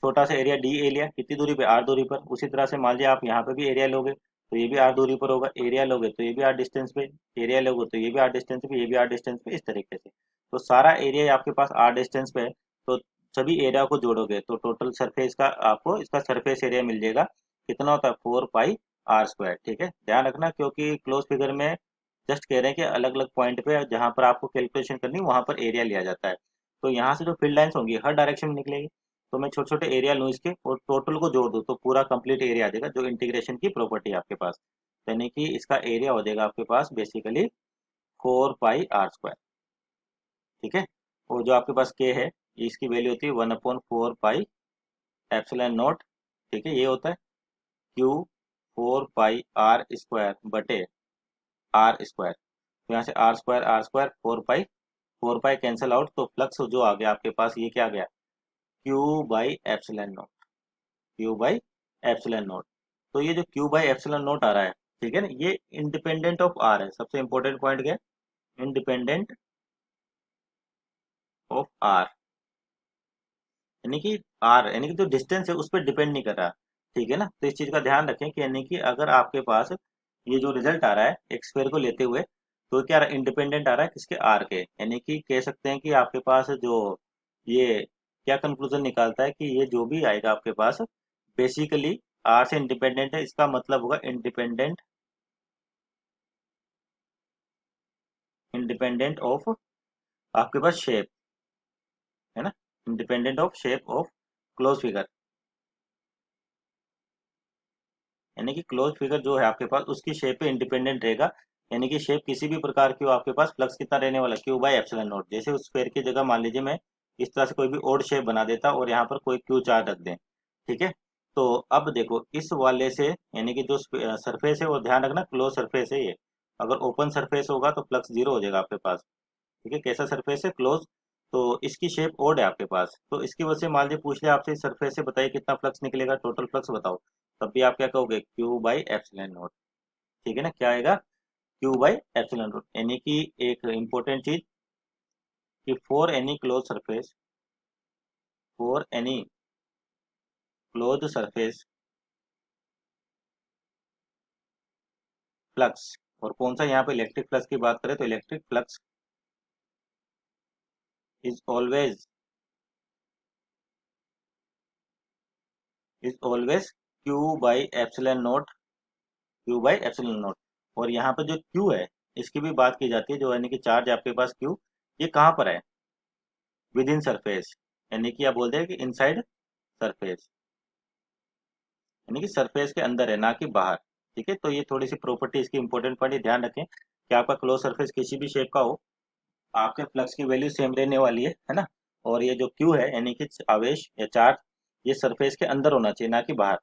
छोटा सा एरिया डी एरिया कितनी दूरी पे, आर दूरी पर। उसी तरह से मान लीजिए आप यहाँ पे भी एरिया लोगे तो ये भी आर दूरी पर होगा, एरिया लोगे तो ये भी आर डिस्टेंस पे, एरिया लोगे तो ये भी आर डिस्टेंस पे, ये भी आर डिस्टेंस पे, इस तरीके से। तो सारा एरिया आपके पास आर डिस्टेंस पे है, तो सभी एरिया को जोड़ोगे तो टोटल सरफेस का आपको इसका सरफेस एरिया मिल जाएगा। कितना होता है, 4 पाई आर स्क्वायर। ठीक है, ध्यान रखना क्योंकि क्लोज फिगर में जस्ट कह रहे हैं कि अलग अलग पॉइंट पे जहाँ पर आपको कैलकुलेशन करनी है वहाँ पर एरिया लिया जाता है। तो यहाँ से जो फील्ड लाइन्स होंगी हर डायरेक्शन में निकलेगी, तो मैं छोटे छोटे एरिया लूँ इसके और टोटल को जोड़ दूँ तो पूरा कंप्लीट एरिया आ जाएगा, जो इंटीग्रेशन की प्रॉपर्टी है आपके पास। यानी कि इसका एरिया हो जाएगा आपके पास बेसिकली 4 पाई आर स्क्वायर। ठीक है, और जो आपके पास के है, इसकी वैल्यू होती है 1/4 पाई एप्सिलॉन नॉट। ठीक है, ये होता है क्यू 4 पाई आर स्क्वायर बटे आर स्क्वायर। तो यहाँ से r square 4 pi cancel out, तो फ्लक्स जो आ गया आपके पास ये क्या आ गया, Q/एप्सिलॉन नॉट, Q/एप्सिलॉन नॉट। तो ये जो Q/एप्सिलॉन नॉट आ रहा है, ठीक है ना, ये इंडिपेंडेंट ऑफ आर है। सबसे इंपॉर्टेंट पॉइंट क्या है, इंडिपेंडेंट ऑफ आर, यानी कि आर यानी कि जो डिस्टेंस है उस पर डिपेंड नहीं कर रहा। ठीक है ना, तो इस चीज का ध्यान रखें कि यानी कि अगर आपके पास ये जो रिजल्ट आ रहा है एक स्क्वायर को लेते हुए, तो क्या इंडिपेंडेंट आ रहा है किसके, आर के। यानी कि कह सकते हैं कि आपके पास जो ये क्या कंक्लूजन निकालता है कि ये जो भी आएगा आपके पास बेसिकली आर से इंडिपेंडेंट है, इसका मतलब होगा इंडिपेंडेंट, इंडिपेंडेंट ऑफ आपके पास शेप, है ना, independent of shape of close figure, यानी कि क्लोज फिगर जो है आपके पास उसकी शेप पे इंडिपेंडेंट रहेगा। यानी कि शेप किसी भी प्रकार की हो आपके पास, फ्लक्स कितना रहने वाला, क्यू बाई एप्सिलॉन नॉट। जैसे उस स्फीयर की जगह मान लीजिए मैं इस तरह से कोई भी ओड शेप बना देता और यहाँ पर कोई क्यू चार्ज रख दें, ठीक है। तो अब देखो इस वाले से, यानी कि जो सरफेस है वो ध्यान रखना क्लोज सरफेस है ये, अगर ओपन सरफेस होगा तो फ्लक्स जीरो हो जाएगा आपके पास, ठीक है। कैसा सरफेस है, क्लोज। तो इसकी शेप ओड है आपके पास, तो इसकी वजह से मान लीजिए पूछ लिया आपसे सरफेस से बताइए कितना फ्लक्स निकलेगा, टोटल फ्लक्स बताओ, तब भी आप क्या कहोगे, क्यू बाई एप्सिलॉन नॉट, ठीक है ना। क्या आएगा, क्यू बाई एप्सिलॉन नॉट। यानी कि एक इंपॉर्टेंट चीज कि for any close surface, for any close surface flux, और कौन सा यहाँ पे इलेक्ट्रिक फ्लक्स की बात करें तो electric flux is always Q by epsilon not, Q by epsilon not. और यहाँ पर जो क्यू है इसकी भी बात की जाती है, जो यानी कि चार्ज आपके पास क्यू, ये कहाँ पर है, विद इन सरफेस, यानी कि आप बोलते हैं कि इनसाइड सरफेस, यानी कि सरफेस के अंदर है ना कि बाहर, ठीक है। तो ये थोड़ी सी प्रॉपर्टी इसकी इंपॉर्टेंट पॉइंट ध्यान रखें कि आपका क्लोज सरफेस किसी भी शेप का हो, आपके फ्लक्स की वैल्यू सेम रहने वाली है ना। और ये जो क्यू है यानी कि आवेश या चार्ज, ये सरफेस के अंदर होना चाहिए ना कि बाहर,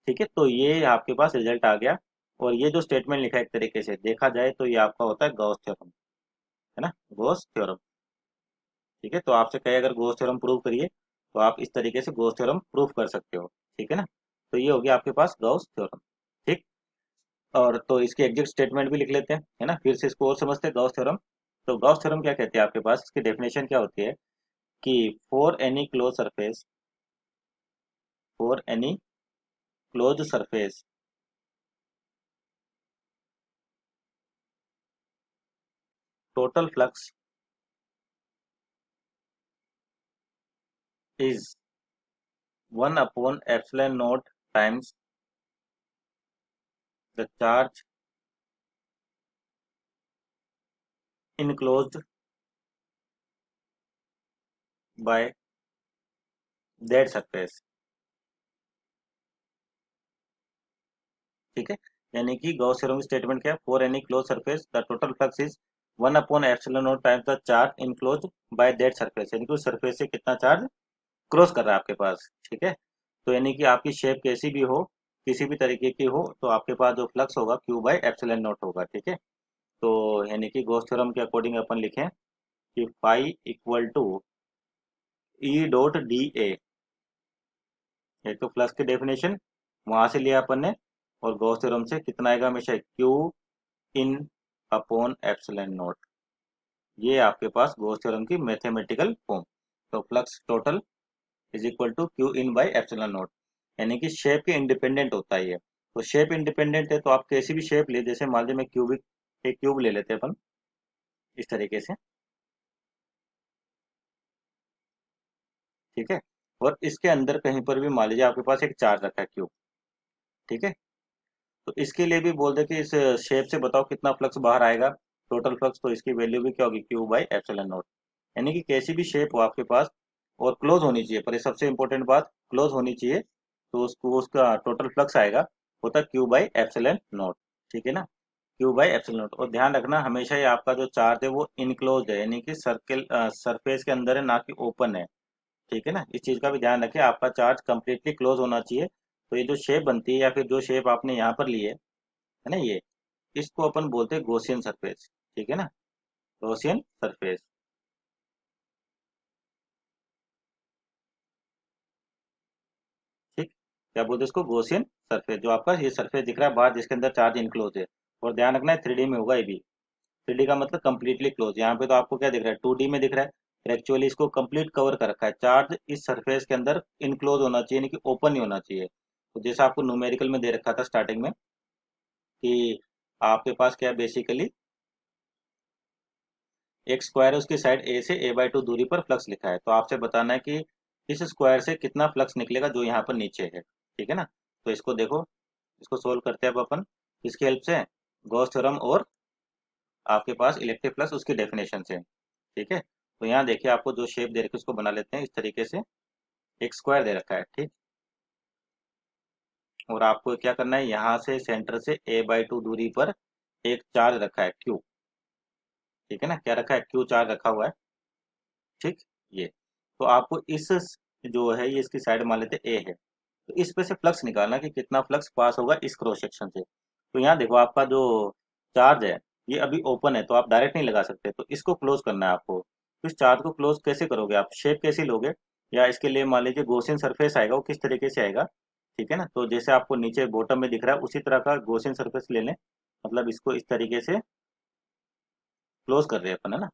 ठीक है। तो ये आपके पास रिजल्ट आ गया। और ये जो स्टेटमेंट लिखा है एक तरीके से देखा जाए तो ये आपका होता है गॉस थ्योरम, है ना, गॉस थ्योरम, ठीक है। तो आपसे कहे अगर गॉस थ्योरम प्रूव करिए तो आप इस तरीके से गॉस थ्योरम प्रूव कर सकते हो, ठीक है ना। तो ये हो गया आपके पास गॉस थ्योरम, ठीक। और तो इसके एग्जैक्ट स्टेटमेंट भी लिख लेते हैं, है ना, फिर से इसको और समझते हैं गॉस थ्योरम। तो गॉस थ्योरम क्या कहते हैं आपके पास, इसकी डेफिनेशन क्या होती है कि for any close surface total flux is 1/epsilon naught times the charge enclosed by that surface, ठीक है। यानी कि गॉस थ्योरम की स्टेटमेंट क्या है, for any close surface the total flux is 1/epsilon naught times the charge enclose by that surface, यानी कि उस सरफेस से कितना चार्ज क्रॉस कर रहा है आपके पास, ठीक है। तो यानी कि आपकी शेप कैसी भी हो, किसी भी तरीके की हो, तो आपके पास जो फ्लक्स होगा क्यू बाई एप्सिलॉन नॉट होगा, ठीक है। तो यानी कि गॉस थ्योरम के अकॉर्डिंग अपन लिखें कि phi equal to E dot d A, एक तो फ्लक्स की डेफिनेशन वहां से लिया अपन ने, और गॉस थ्योरम से कितना आएगा हमेशा, Q in upon epsilon naught, ये आपके पास गॉस थ्योरम की मैथमेटिकल फॉर्म। तो flux total is equal to Q in by epsilon naught, यानी कि शेप के इंडिपेंडेंट होता है ये। तो शेप इंडिपेंडेंट है तो आप कैसी भी शेप ले, जैसे मान लीजिए मैं क्यूबिक, एक क्यूब ले लेते हैं अपन इस तरीके से, ठीक है। और इसके अंदर कहीं पर भी मान लीजिए आपके पास एक चार्ज रखा है क्यूब, ठीक है। तो इसके लिए भी बोल दे कि इस शेप से बताओ कितना फ्लक्स बाहर आएगा, टोटल फ्लक्स, तो इसकी वैल्यू भी क्या होगी, क्यू बाई एप्सिलॉन नॉट। यानी कि कैसी भी शेप हो आपके पास और क्लोज होनी चाहिए, पर ये सबसे इंपॉर्टेंट बात क्लोज होनी चाहिए, तो उसको उसका टोटल फ्लक्स आएगा होता क्यू बाई एप्सिलॉन नॉट, ठीक है ना, क्यू बाई एप्सिलॉन नॉट। और ध्यान रखना हमेशा ही आपका जो चार्ज है वो इनक्लोज है, यानी कि सर्किल सरफेस के अंदर है ना कि ओपन है, ठीक है ना। इस चीज का भी ध्यान रखें, आपका चार्ज कंप्लीटली क्लोज होना चाहिए। तो ये जो शेप बनती है या फिर जो शेप आपने यहाँ पर ली है ना, ये इसको अपन बोलते हैं गॉसियन सरफेस, ठीक है ना, गॉसियन सरफेस, ठीक। क्या बोलते हैं इसको, गॉसियन सरफेस, जो आपका ये सरफेस दिख रहा है बाहर जिसके अंदर चार्ज इनक्लोज है। और ध्यान रखना है 3D में होगा ये भी, 3D का मतलब कंप्लीटली क्लोज, यहाँ पे तो आपको क्या दिख रहा है 2D में दिख रहा है, पर एक्चुअली इसको कंप्लीट कवर कर रखा है, चार्ज इस सरफेस के अंदर इनक्लोज होना चाहिए, यानी कि ओपन नहीं होना चाहिए। तो जैसा आपको न्यूमेरिकल में दे रखा था स्टार्टिंग में कि आपके पास क्या बेसिकली एक स्क्वायर है, उसकी साइड ए से a/2 दूरी पर फ्लक्स लिखा है, तो आपसे बताना है कि इस स्क्वायर से कितना फ्लक्स निकलेगा जो यहाँ पर नीचे है, ठीक है ना। तो इसको देखो, इसको सोल्व करते हैं अब अपन किसकी हेल्प से, गॉस थ्योरम और आपके पास इलेक्ट्रिक फ्लक्स उसकी डेफिनेशन से। ठीक है, तो यहाँ देखिए आपको जो शेप दे रखी है उसको बना लेते हैं इस तरीके से। एक स्क्वायर दे रखा है, ठीक। और आपको क्या करना है, यहाँ से सेंटर से a/2 दूरी पर एक चार्ज रखा है Q। ठीक है ना, क्या रखा है, Q चार्ज रखा हुआ है। ठीक, ये तो आपको इस जो है ये इसकी साइड मान लेते हैं A है, तो इस पे से फ्लक्स निकालना कि कितना फ्लक्स पास होगा इस क्रॉस सेक्शन से। तो यहाँ देखो आपका जो चार्ज है ये अभी ओपन है, तो आप डायरेक्ट नहीं लगा सकते, तो इसको क्लोज करना है आपको। तो इस चार्ज को क्लोज कैसे करोगे आप, शेप कैसे लोगे, या इसके लिए मान लीजिए गॉसियन सरफेस आएगा, वो किस तरीके से आएगा। ठीक है ना, तो जैसे आपको नीचे बॉटम में दिख रहा है उसी तरह का गॉसियन सरफेस ले लें, मतलब इसको इस तरीके से क्लोज कर रहे हैं अपन, है ना।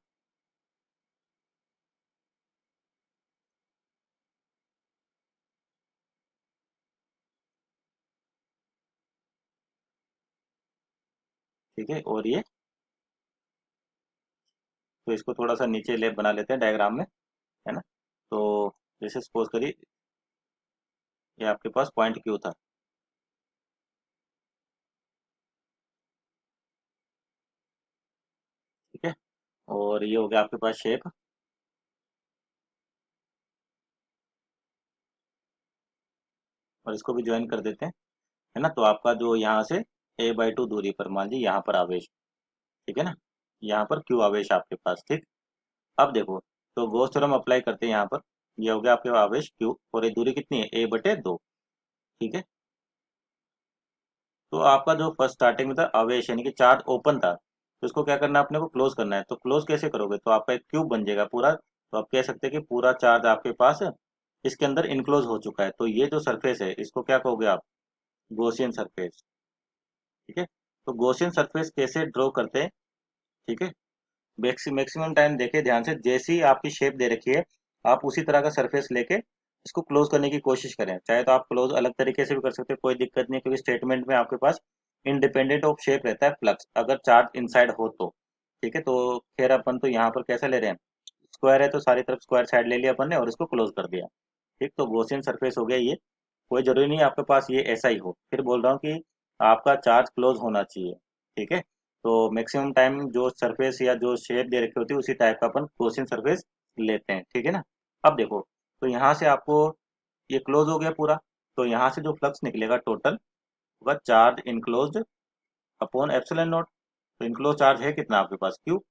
ठीक है, और ये तो इसको थोड़ा सा नीचे ले बना लेते हैं डायग्राम में, है ना। तो जैसे सपोज करिए ये आपके पास पॉइंट क्यू था। ठीक है, और ये हो गया आपके पास शेप, और इसको भी ज्वाइन कर देते हैं, है ना। तो आपका जो यहाँ से a/2 दूरी पर मान लीजिए यहाँ पर आवेश, ठीक है ना, यहाँ पर क्यू आवेश आपके पास, ठीक। अब देखो, तो गॉस थ्योरम अप्लाई करते हैं यहाँ पर, ये हो गया आपके पास आवेश क्यू, और ये दूरी कितनी है, a/2। ठीक है, तो आपका जो फर्स्ट स्टार्टिंग में था आवेश यानी कि चार्ज ओपन था, तो इसको क्या करना है अपने को, क्लोज करना है। तो क्लोज कैसे करोगे, तो आपका एक क्यूब बन जाएगा पूरा, तो आप कह सकते हैं कि पूरा चार्ज आपके पास इसके अंदर इनक्लोज हो चुका है। तो ये जो सरफेस है इसको क्या कहोगे आप, गॉसियन सरफेस। ठीक है, तो गॉसियन सरफेस कैसे ड्रॉ करते हैं, ठीक है। मैक्सिमम टाइम देखे ध्यान से, जैसी आपकी शेप दे रखी है आप उसी तरह का सरफेस लेके इसको क्लोज करने की कोशिश करें। चाहे तो आप क्लोज अलग तरीके से भी कर सकते हैं, कोई दिक्कत नहीं है, क्योंकि स्टेटमेंट में आपके पास इंडिपेंडेंट ऑफ शेप रहता है फ्लक्स, अगर चार्ज इनसाइड हो तो। ठीक है, तो खैर अपन तो यहाँ पर कैसा ले रहे हैं, स्क्वायर है तो सारी तरफ स्क्वायर साइड ले लिया अपन ने और इसको क्लोज कर दिया। ठीक, तो गॉसियन सरफेस हो गया ये। कोई जरूरी नहीं आपके पास ये ऐसा ही हो, फिर बोल रहा हूँ कि आपका चार्ज क्लोज होना चाहिए। ठीक है, तो मैक्सिमम टाइम जो सरफेस या जो शेप दे रखी होती है उसी टाइप का अपन गॉसियन सरफेस लेते हैं। ठीक है ना। अब देखो, तो यहाँ से आपको ये क्लोज हो गया पूरा, तो यहाँ से जो फ्लक्स निकलेगा टोटल होगा charge enclosed upon epsilon naught. तो इनक्लोज चार्ज है कितना आपके पास, क्यू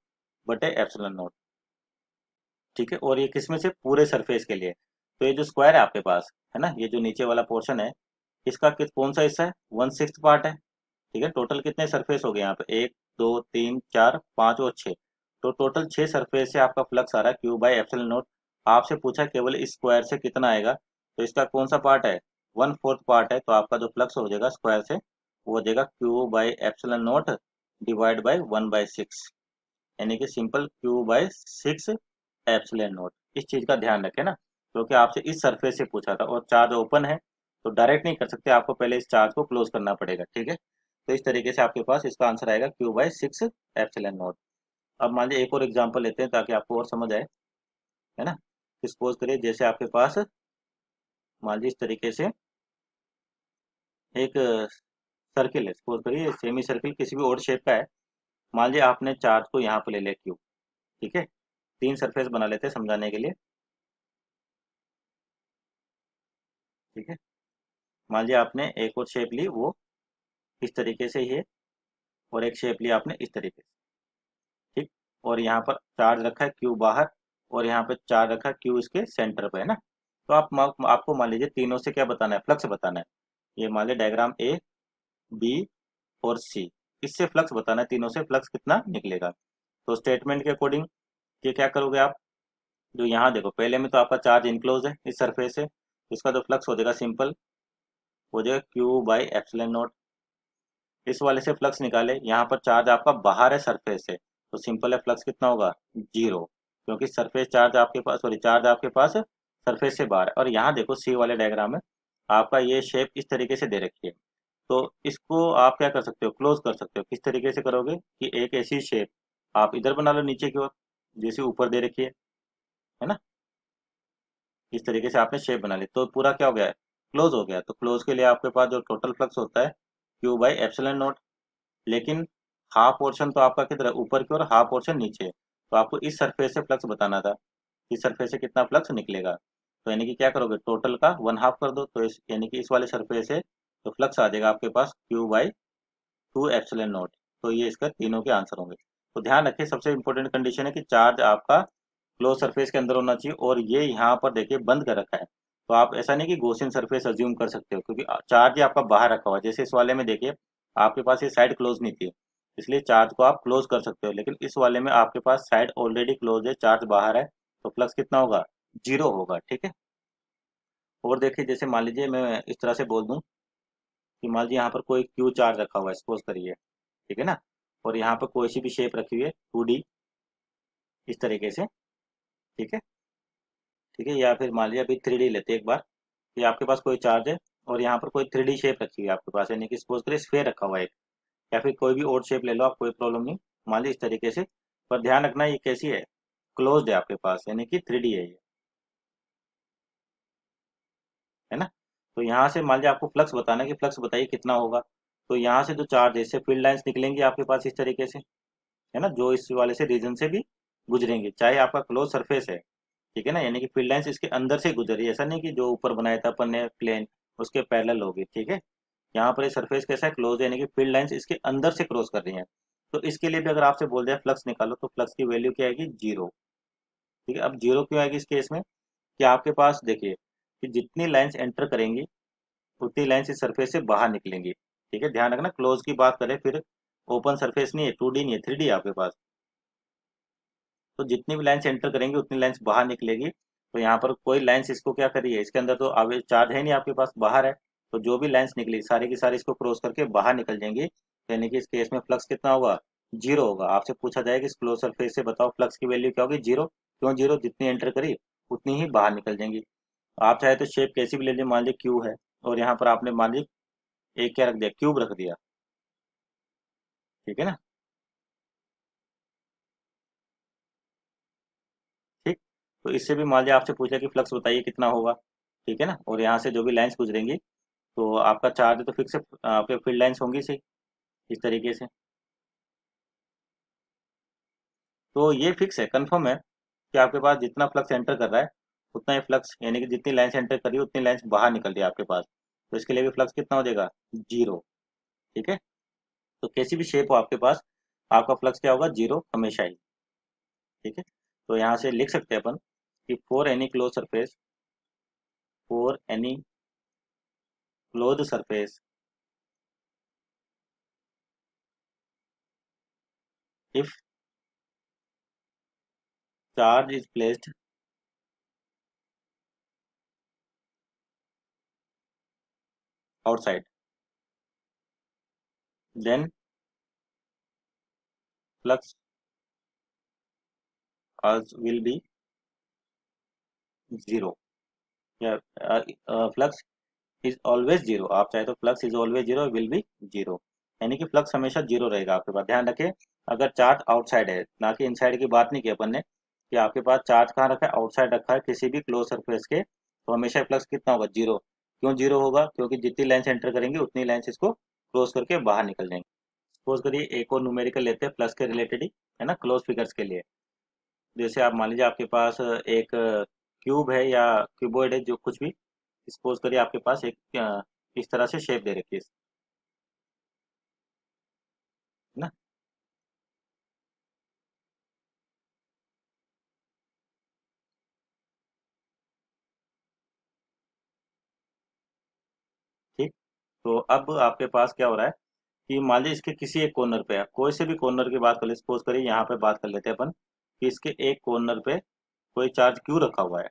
बटे एप्सिलॉन नॉट। ठीक है, और ये किसमें से, पूरे सरफेस के लिए। तो ये जो स्क्वायर है आपके पास, है ना, ये जो नीचे वाला पोर्शन है इसका कौन सा हिस्सा है, 1/6 पार्ट है। ठीक है, टोटल कितने सरफेस हो गए यहाँ पे, 1 2 3 4 5 और 6। तो टोटल 6 सरफेस से आपका फ्लक्स आ रहा है क्यू बाई एप्सिलॉन नॉट। आपसे पूछा केवल इस स्क्वायर से कितना आएगा, तो इसका कौन सा पार्ट है, 1/4 पार्ट है। तो आपका जो फ्लक्स हो जाएगा स्क्वायर से वो हो जाएगा Q by epsilon not divide by 1/6, यानी कि सिंपल Q/6 एप्सिलॉन नॉट। इस चीज का ध्यान रखें ना, क्योंकि आपसे इस सरफेस से पूछा था और चार्ज ओपन है, तो डायरेक्ट नहीं कर सकते, आपको पहले इस चार्ज को क्लोज करना पड़ेगा। ठीक है, तो इस तरीके से आपके पास इसका आंसर आएगा Q/6 एप्सिलॉन नॉट। अब मान लीजिए एक और एग्जांपल लेते हैं ताकि आपको और समझ आए, है ना। सपोज करिए जैसे आपके पास मान लीजिए इस तरीके से एक सर्किल है, सपोज करिए सेमी सर्किल किसी भी और शेप का है। मान लीजिए आपने चार्ज को यहाँ पे ले लिया क्यू। ठीक है, तीन सरफेस बना लेते हैं समझाने के लिए। ठीक है, मान लिया आपने एक और शेप ली, वो इस तरीके से ही है, और एक शेप लिया आपने इस तरीके से। ठीक, और यहाँ पर चार्ज रखा है क्यू बाहर, और यहाँ पे चार्ज रखा है क्यू इसके सेंटर पे, है ना। तो आपको मान लीजिए तीनों से क्या बताना है, फ्लक्स बताना है। ये मान लीजिए डायग्राम ए, बी और सी, इससे फ्लक्स बताना है, तीनों से फ्लक्स कितना निकलेगा। तो स्टेटमेंट के अकॉर्डिंग ये क्या करोगे आप, जो यहाँ देखो पहले में तो आपका चार्ज इनक्लोज है इस सरफेस से, इसका जो फ्लक्स हो जाएगा सिंपल हो जाएगा क्यू बाई एप्सिलॉन नॉट। इस वाले से फ्लक्स निकाले, यहाँ पर चार्ज आपका बाहर है सरफेस से, तो सिंपल है फ्लक्स कितना होगा, जीरो, क्योंकि सरफेस चार्ज आपके पास, सॉरी चार्ज आपके पास सरफेस से बाहर है। और यहाँ देखो सी वाले डायग्राम में आपका ये शेप इस तरीके से दे रखी है, तो इसको आप क्या कर सकते हो, क्लोज कर सकते हो। किस तरीके से करोगे कि एक ऐसी शेप आप इधर बना लो नीचे की ओर, जैसे ऊपर दे रखी है ना। इस तरीके से आपने शेप बना ली, तो पूरा क्या हो गया, क्लोज हो गया, तो क्लोज के लिए आपके पास जो टोटल फ्लक्स होता है क्यू बाई एप्सिलॉन नॉट। लेकिन हाफ पोर्शन तो आपका किधर है, ऊपर की, और हाफ पोर्शन नीचे है। तो आपको इस सरफेस से फ्लक्स बताना था, इस सरफेस से कितना फ्लक्स निकलेगा। तो यानी कि क्या करोगे, टोटल का वन हाफ कर दो, तो इस यानी कि इस वाले सरफेस से तो फ्लक्स आ जाएगा आपके पास Q by two epsilon naught. तो ये इसका तीनों के आंसर होंगे। तो ध्यान रखिए, सबसे इंपॉर्टेंट कंडीशन है कि चार्ज आपका क्लोज सरफेस के अंदर होना चाहिए, और ये यहाँ पर देखिए बंद कर रखा है। तो आप ऐसा नहीं कि गॉसियन सरफेस अज्यूम कर सकते हो, क्योंकि चार्ज ही आपका बाहर रखा हुआ है। जैसे इस वाले में देखिए आपके पास ये साइड क्लोज नहीं थी, इसलिए चार्ज को आप क्लोज कर सकते हो, लेकिन इस वाले में आपके पास साइड ऑलरेडी क्लोज है, चार्ज बाहर है, तो फ्लक्स कितना होगा, जीरो होगा। ठीक है। और देखिए, जैसे मान लीजिए मैं इस तरह से बोल दूं कि मान लीजिए यहाँ पर कोई क्यू चार्ज रखा हुआ है, सपोज करिए, ठीक है ना, और यहाँ पर कोई सी भी शेप रखी हुई है 2D, इस तरीके से। ठीक है। ठीक है, या फिर मान लीजिए अभी 3D लेते हैं एक बार, कि आपके पास कोई चार्ज है और यहाँ पर कोई 3D शेप रखी हुई है आपके पास, यानी कि सपोज करिए स्फेयर रखा हुआ है एक, या फिर कोई भी और शेप ले लो आप, कोई प्रॉब्लम नहीं। मान लीजिए इस तरीके से, पर ध्यान रखना ये कैसी है, क्लोज्ड है आपके पास, यानी कि 3D है ये, है ना। तो यहाँ से मान लीजिए आपको फ्लक्स बताना है कि फ्लक्स बताइए कितना होगा। तो यहाँ से जो चार्ज है, इससे फील्ड लाइंस निकलेंगी आपके पास इस तरीके से, है ना, जो इस वाले से रीजन से भी गुजरेंगे, चाहे आपका क्लोज सरफेस है। ठीक है ना, यानी कि फील्ड लाइंस इसके अंदर से गुजर रही है, ऐसा नहीं कि जो ऊपर बनाया था अपन ने प्लेन उसके पैरेलल होगी। ठीक है। यहाँ पर ये सरफेस कैसा है, क्लोज है, यानी कि फील्ड लाइंस इसके अंदर से क्रॉस कर रही हैं। तो इसके लिए भी अगर आपसे बोल दिया फ्लक्स निकालो, तो फ्लक्स की वैल्यू क्या आएगी, जीरो। ठीक है। अब जीरो क्यों आएगी इस केस में, कि आपके पास देखिए कि जितनी लाइंस एंटर करेंगी उतनी लाइंस इस सरफेस से बाहर निकलेंगी। ठीक है, ध्यान रखना, क्लोज की बात करें फिर, ओपन सरफेस नहीं है, 2D नहीं है, 3D है आपके पास। तो जितनी भी लाइंस एंटर करेंगी उतनी लाइंस बाहर निकलेगी। तो यहाँ पर कोई लाइंस इसको क्या कर रही है, इसके अंदर तो अब चार्ज है नहीं आपके पास, बाहर है। तो जो भी लाइंस निकली सारी की सारी इसको क्रॉस करके बाहर निकल जाएंगी, यानी कि इस केस में फ्लक्स कितना होगा, जीरो होगा। आपसे पूछा जाए कि इस क्लोज सरफेस से बताओ फ्लक्स की वैल्यू क्या होगी, जीरो। क्यों जीरो, जितनी एंटर करी उतनी ही बाहर निकल जाएंगी। आप चाहे तो शेप कैसी भी ले लीजिए, मान लीजिए क्यू है, और यहाँ पर आपने मान लीजिए एक क्या रख दिया, क्यूब रख दिया। ठीक है ना। ठीक। तो इससे भी मान लीजिए आपसे पूछा कि फ्लक्स बताइए कितना होगा। ठीक है ना, और यहाँ से जो भी लाइंस गुजरेंगी, तो आपका चार्ज तो फिक्स है, आपके फील्ड लाइंस होंगी सही, इस तरीके से। तो ये फिक्स है, कंफर्म है कि आपके पास जितना फ्लक्स एंटर कर रहा है उतना ही फ्लक्स, यानी कि जितनी लाइंस एंटर करी उतनी लाइंस बाहर निकल रही है आपके पास। तो इसके लिए भी फ्लक्स कितना हो जाएगा, जीरो। ठीक है। तो कैसी भी शेप हो आपके पास, आपका फ्लक्स क्या होगा, जीरो हमेशा ही। ठीक है। तो यहाँ से लिख सकते हैं अपन कि for any close surface, for any close surface, if charge is placed outside, then flux as will be zero, या फ्लक्स इज ऑलवेज जीरो। आप चाहे तो flux is always zero, will be zero, यानी कि फ्लक्स हमेशा zero रहेगा आपके पास। ध्यान रखें, अगर चार्ज आउटसाइड है, ना कि इनसाइड की बात नहीं की अपन ने, कि आपके पास चार्ज कहाँ रखा है, आउटसाइड रखा है किसी भी क्लोज सरफेस के, तो हमेशा फ्लक्स कितना होगा, जीरो। क्यों जीरो होगा, क्योंकि जितनी लाइन्स एंटर करेंगे उतनी लाइन्स इसको क्रॉस करके बाहर निकल जाएंगे। सपोज करिए एक और न्यूमेरिकल लेते हैं प्लस के रिलेटेड ही, है ना, क्लोज फिगर्स के लिए। जैसे आप मान लीजिए आपके पास एक क्यूब है या क्यूबॉइड है, जो कुछ भी, सपोज करिए आपके पास एक इस तरह से शेप दे रखी है ना। ठीक। तो अब आपके पास क्या हो रहा है कि मान लीजिए इसके किसी एक कॉर्नर पे है, कोई से भी कॉर्नर की बात कर ले, सपोज करिए यहाँ पे बात कर लेते हैं अपन कि इसके एक कॉर्नर पे कोई चार्ज क्यू रखा हुआ है।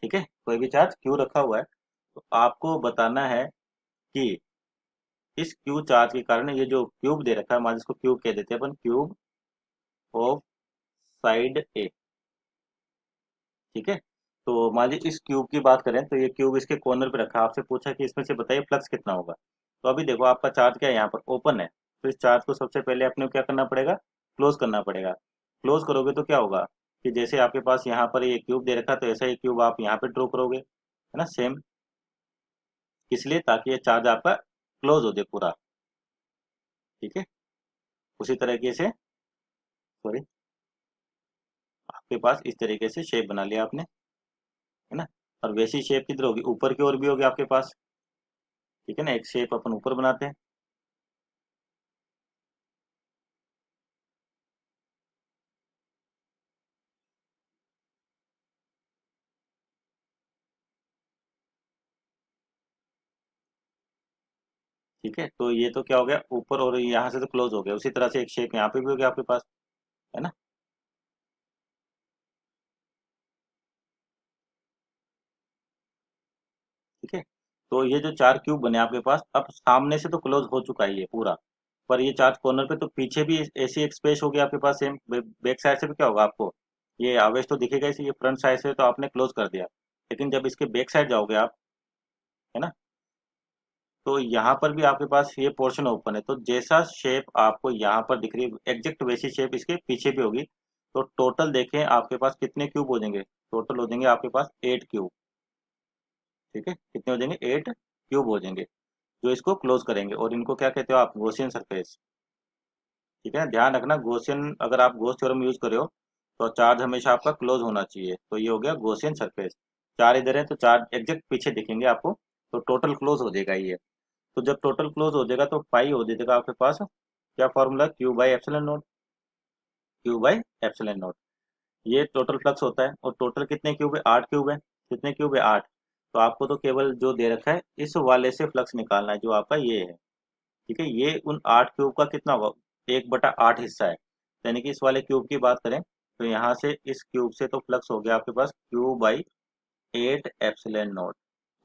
ठीक है, कोई भी चार्ज क्यू रखा हुआ है। तो आपको बताना है कि इस क्यू चार्ज के कारण ये जो क्यूब दे रखा है, मान लीजिए इसको क्यूब कह देते हैं अपन, क्यूब ऑफ साइड ए। ठीक है। तो मान लीजिए इस क्यूब की बात करें, तो ये क्यूब इसके कॉर्नर पे रखा है, आपसे पूछा कि इसमें से बताइए फ्लक्स कितना होगा। तो अभी देखो आपका चार्ज क्या है, यहाँ पर ओपन है, तो इस चार्ज को सबसे पहले अपने को क्या करना पड़ेगा, क्लोज करना पड़ेगा। क्लोज करोगे तो क्या होगा कि जैसे आपके पास यहाँ पर ये क्यूब दे रखा है, तो ऐसा ही क्यूब आप यहाँ पे ड्रॉ करोगे, है ना, सेम। किस लिए? ताकि ये चार्ज आपका क्लोज हो जाए पूरा। ठीक है, उसी तरीके से, सॉरी, आपके पास इस तरीके से शेप बना लिया आपने, है ना। और वैसी शेप किधर होगी? ऊपर की ओर भी होगी आपके पास। ठीक है ना, एक शेप अपन ऊपर बनाते हैं। ठीक है, तो ये तो क्या हो गया ऊपर, और यहाँ से तो क्लोज हो गया। उसी तरह से एक शेप यहाँ पे भी हो गया आपके पास, है ना। ठीक है, तो ये जो चार क्यूब बने आपके पास, अब सामने से तो क्लोज हो चुका है ये पूरा, पर ये चार कॉर्नर पे तो पीछे भी ऐसी एक स्पेस होगी आपके पास सेम। बैक साइड से भी क्या होगा आपको, ये आवेश तो दिखेगा इसे, ये फ्रंट साइड से तो आपने क्लोज कर दिया, लेकिन जब इसके बैक साइड जाओगे आप, है ना, तो यहाँ पर भी आपके पास ये पोर्शन ओपन है। तो जैसा शेप आपको यहाँ पर दिख रही है एग्जैक्ट वैसी शेप इसके पीछे भी होगी। तो टोटल देखें आपके पास कितने क्यूब हो जाएंगे? टोटल हो जाएंगे आपके पास 8 क्यूब। ठीक है, कितने हो जाएंगे? 8 क्यूब हो जाएंगे, जो इसको क्लोज करेंगे। और इनको क्या कहते हो आप? Gaussian surface. ठीक है, ध्यान रखना गॉसियन, अगर आप गॉस थ्योरम यूज करे हो तो चार्ज हमेशा आपका क्लोज होना चाहिए। तो ये हो गया गॉसियन सरफेस। चार इधर है तो चार एग्जैक्ट पीछे दिखेंगे आपको, तो टोटल क्लोज हो जाएगा ये। तो जब टोटल क्लोज हो जाएगा तो पाई हो जाएगा आपके पास क्या formula? Q by epsilon not. Q by epsilon naught, ये टोटल फ्लक्स होता है। और टोटल कितने क्यूब है? 8 क्यूब है। कितने क्यूब है? 8। तो आपको तो केवल जो दे रखा है इस वाले से फ्लक्स निकालना है, जो आपका ये है। ठीक है, ये उन 8 क्यूब का कितना होगा? 1/8 हिस्सा है। यानी कि इस वाले क्यूब की बात करें तो यहाँ से इस क्यूब से तो फ्लक्स हो गया आपके पास Q/8 epsilon not.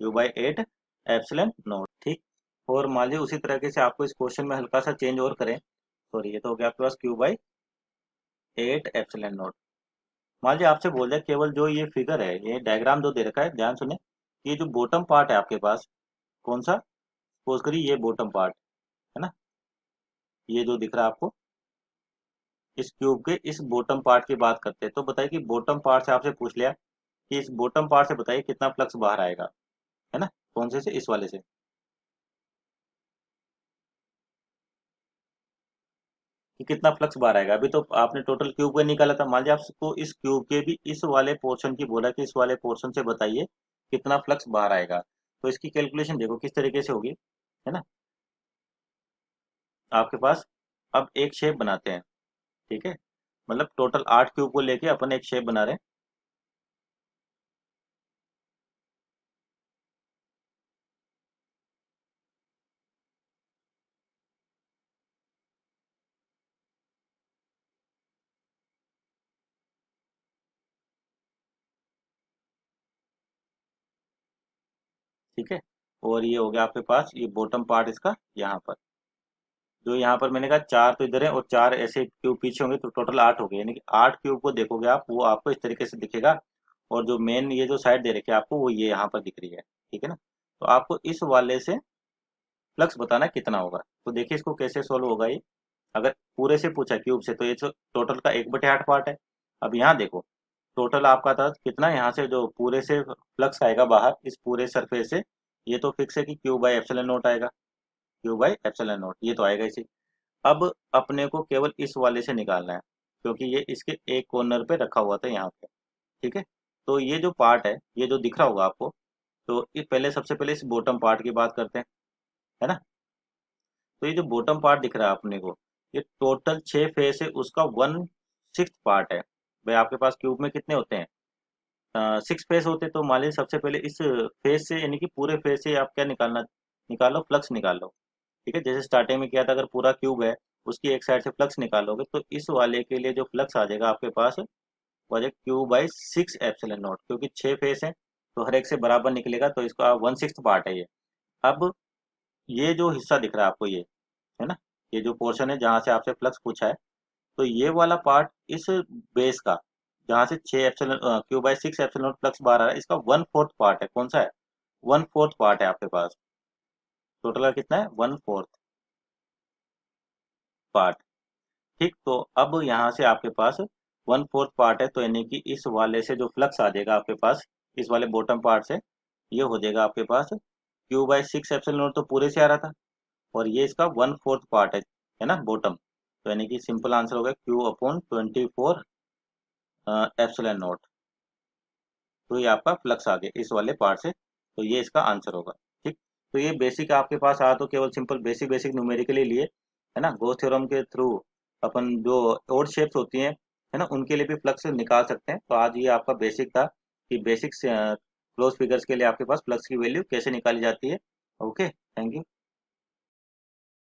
Q/8 epsilon not. ठीक। और मान लीजिए उसी तरीके से आपको इस क्वेश्चन में हल्का सा चेंज और करें, सॉरी, ये तो हो गया आपके पास Q/8 एप्सिलॉन नॉट। मान लीजिए आपसे बोल दिया केवल जो ये फिगर है, ये डायग्राम जो दे रखा है, ध्यान सुने, ये जो बॉटम पार्ट है आपके पास, कौन सा? सपोज करिए ये बॉटम पार्ट, है ना, ये जो दिख रहा है आपको, इस क्यूब के इस बॉटम पार्ट की बात करते हैं। तो बताइए कि बॉटम पार्ट से आपसे पूछ लिया कि इस बॉटम पार्ट से बताइए कितना फ्लक्स बाहर आएगा, है ना। कौन से? इस वाले से। कि कितना फ्लक्स बाहर आएगा? अभी तो आपने टोटल क्यूब का निकाला था। मान लीजिए आपको इस क्यूब के भी इस वाले पोर्शन की बोला कि इस वाले पोर्शन से बताइए कितना फ्लक्स बाहर आएगा। तो इसकी कैलकुलेशन देखो किस तरीके से होगी, है ना। आपके पास अब एक शेप बनाते हैं। ठीक है, मतलब टोटल 8 क्यूब को लेके अपन एक शेप बना रहे हैं। ठीक है, और ये हो गया आपके पास ये बॉटम पार्ट इसका यहाँ पर। जो यहाँ पर मैंने कहा चार तो इधर है और चार ऐसे क्यूब पीछे होंगे, तो टोटल 8 हो गए। यानी कि 8 क्यूब को देखोगे आप, वो आपको इस तरीके से दिखेगा। और जो मेन ये जो साइड दे रखी है आपको, वो ये यहाँ पर दिख रही है। ठीक है ना, तो आपको इस वाले से फ्लक्स बताना कितना होगा। तो देखिए इसको कैसे सोल्व होगा ये। अगर पूरे से पूछा क्यूब से, तो ये तो टोटल का 1/8 पार्ट है। अब यहाँ देखो, टोटल आपका था कितना, यहाँ से जो पूरे से फ्लक्स आएगा बाहर इस पूरे सरफेस से, ये तो फिक्स है कि Q/ε0 आएगा। Q/ε0 ये तो आएगा इसी। अब अपने को केवल इस वाले से निकालना है, क्योंकि ये इसके एक कॉर्नर पे रखा हुआ था यहाँ पे। ठीक है, तो ये जो पार्ट है, ये जो दिख रहा होगा आपको, तो ये पहले सबसे पहले इस बॉटम पार्ट की बात करते हैं, है ना। तो ये जो बॉटम पार्ट दिख रहा है अपने को, ये टोटल 6 फेस है, उसका 1/6 पार्ट है। भाई आपके पास क्यूब में कितने होते हैं? 6 फेस होते। तो मान लीजिए सबसे पहले इस फेस से, यानी कि पूरे फेस से आप क्या निकालना, निकालो फ्लक्स निकालो। ठीक है, जैसे स्टार्टिंग में किया था, अगर पूरा क्यूब है उसकी एक साइड से फ्लक्स निकालोगे, तो इस वाले के लिए जो फ्लक्स आ जाएगा आपके पास, वो आ जाएगा Q/6 एप्सिलॉन नॉट। क्योंकि 6 फेस है तो हर एक से बराबर निकलेगा, तो इसका 1/6 पार्ट है ये। अब ये जो हिस्सा दिख रहा है आपको, ये है ना, ये जो पोर्शन है जहाँ से आपसे फ्लक्स पूछा है, तो ये वाला पार्ट इस बेस का, जहाँ से 6 एप्सिलॉन Q/6 एप्सिलॉन फ्लक्स बाहर आ रहा है, इसका 1/4 पार्ट है। कौन सा है? 1/4 पार्ट है आपके पास। टोटल का कितना है? 1/4 पार्ट। ठीक, तो अब यहाँ से आपके पास 1/4 पार्ट है, तो यानी कि इस वाले से जो फ्लक्स आ जाएगा आपके पास, इस वाले बॉटम पार्ट से, ये हो जाएगा आपके पास Q/6 एप्सिलॉन नॉट तो पूरे से आ रहा था, और ये इसका 1/4 पार्ट है ना बॉटम। तो यानी कि सिंपल आंसर होगा Q/24 एप्सिलॉन नॉट। तो ये आपका फ्लक्स आ गया इस वाले पार्ट से, तो ये इसका आंसर होगा। ठीक, तो ये बेसिक आपके पास आया तो केवल सिंपल बेसिक बेसिक न्यूमेरिकली लिए, है ना। गॉस थ्योरम के थ्रू अपन जो ओड शेप्स होती हैं, है ना, उनके लिए भी फ्लक्स निकाल सकते हैं। तो आज ये आपका बेसिक था कि बेसिक क्लोज फिगर्स के लिए आपके पास फ्लक्स की वैल्यू कैसे निकाली जाती है। Okay, thank you.